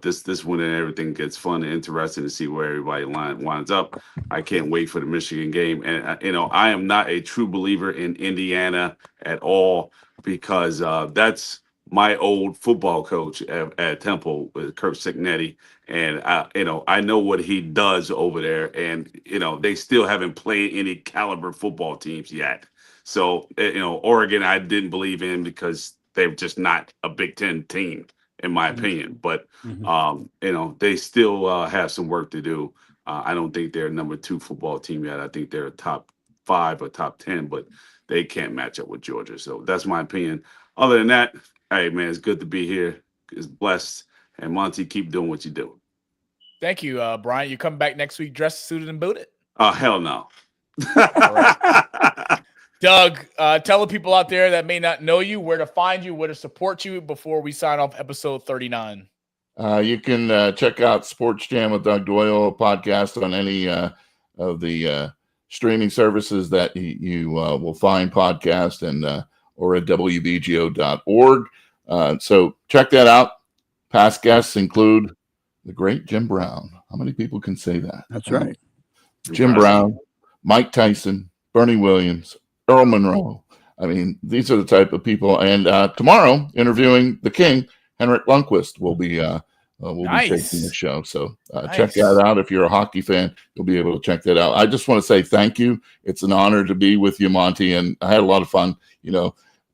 this one and everything gets fun and interesting to see where everybody winds up. I can't wait for the Michigan game, and I am not a true believer in Indiana at all because that's my old football coach at Temple with Kirk Signetti, and I know what he does over there, and they still haven't played any caliber football teams yet. So, Oregon, I didn't believe in because they're just not a Big Ten team, in my opinion. But, they still have some work to do. I don't think they're a number 2 football team yet. I think they're a top 5 or top 10, but they can't match up with Georgia. So that's my opinion. Other than that, hey, man, it's good to be here. It's blessed. And Monty, keep doing what you do. Thank you, Bryant. You come back next week dressed, suited, and booted? Hell no. Doug, tell the people out there that may not know you where to find you, where to support you before we sign off episode 39. You can check out Sports Jam with Doug Doyle, a podcast on any of the streaming services that you will find podcast and or at wbgo.org. So check that out. Past guests include the great Jim Brown. How many people can say that? That's right. Jim Brown, Mike Tyson, Bernie Williams, Earl Monroe. I mean, these are the type of people. And tomorrow, interviewing the King, Henrik Lundqvist will be taking the show. So check that out. If you're a hockey fan, you'll be able to check that out. I just want to say thank you. It's an honor to be with you, Monty, and I had a lot of fun.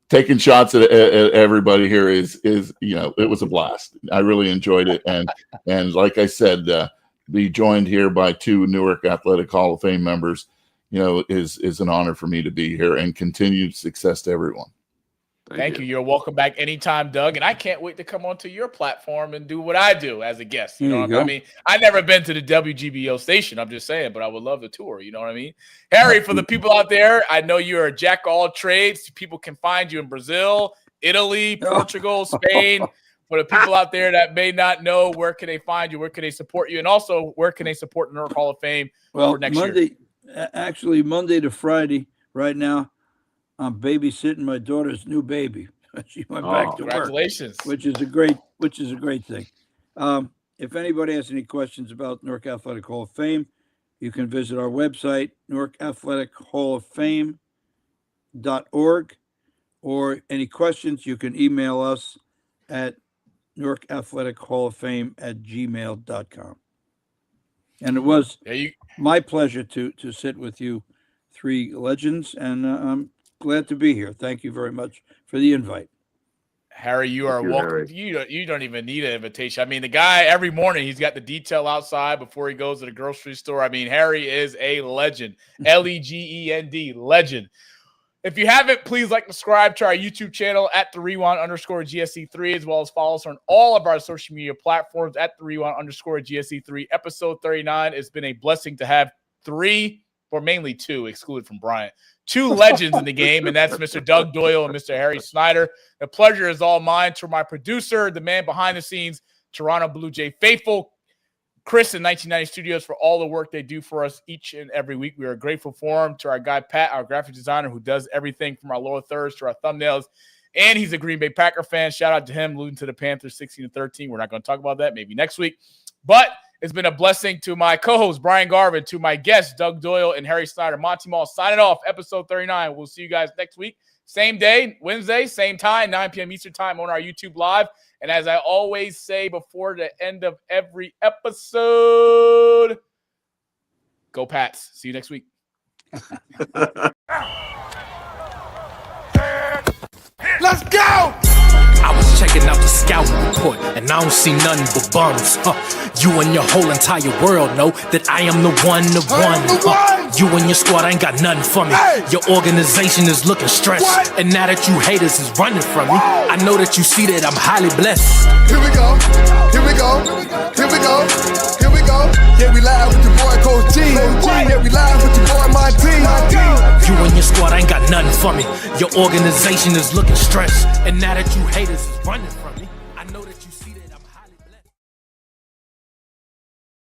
Taking shots at everybody here is it was a blast. I really enjoyed it, and like I said, be joined here by 2 Newark Athletic Hall of Fame members, is an honor for me to be here, and continued success to everyone. Thank you. You're welcome back anytime, Doug. And I can't wait to come onto your platform and do what I do as a guest. You know what I mean? I've never been to the WGBO station, I'm just saying, but I would love the tour. You know what I mean? Harry, for the people out there, I know you're a jack of all trades. People can find you in Brazil, Italy, Portugal, Spain. For the people out there that may not know, where can they find you? Where can they support you? And also, where can they support the Newark Hall of Fame for next year? Actually, Monday to Friday right now, I'm babysitting my daughter's new baby. She went back to work. Congratulations. Which is a great thing. If anybody has any questions about Newark Athletic Hall of Fame, you can visit our website, newarkathletichalloffame.org, or any questions, you can email us at newarkathletichalloffame@gmail.com. And it was my pleasure to sit with you 3 legends, and I'm glad to be here. Thank you very much for the invite. Harry, you are welcome. You don't even need an invitation. I mean, the guy, every morning, he's got the detail outside before he goes to the grocery store. I mean, Harry is a legend. LEGEND, legend. If you haven't, please subscribe to our YouTube channel at @the_GSC3, as well as follow us on all of our social media platforms at @the_GSC3. Episode 39. It's been a blessing to have 3, or mainly 2, excluded from Bryant, 2 legends in the game, and that's Mr. Doug Doyle and Mr. Harry Snyder. The pleasure is all mine. To my producer, the man behind the scenes, Toronto Blue Jay faithful, Chris in 1990 Studios, for all the work they do for us each and every week. We are grateful for him. To our guy, Pat, our graphic designer, who does everything from our lower thirds to our thumbnails, and he's a Green Bay Packer fan. Shout out to him, losing to the Panthers 16-13. We're not going to talk about that, maybe next week. But it's been a blessing. To my co-host, Brian Garvin, to my guests, Doug Doyle and Harry Snyder. Monty Mall signing off, episode 39. We'll see you guys next week. Same day, Wednesday, same time, 9 p.m. Eastern time on our YouTube Live. And as I always say before the end of every episode, go Pats. See you next week. Let's go! I was checking out the scouting report, and I don't see nothing but bums. You and your whole entire world know that I am the one. You and your squad ain't got nothing for me. Your organization is looking stressed, and now that you haters is running from me, I know that you see that I'm highly blessed. Here we go. Here we go. Here we go. Here we go. Yeah, we live with your boy Coach G. Yeah, we live with your boy Monty. You and your squad ain't got nothing for me. Your organization is looking stressed, and now that you haters is running from me.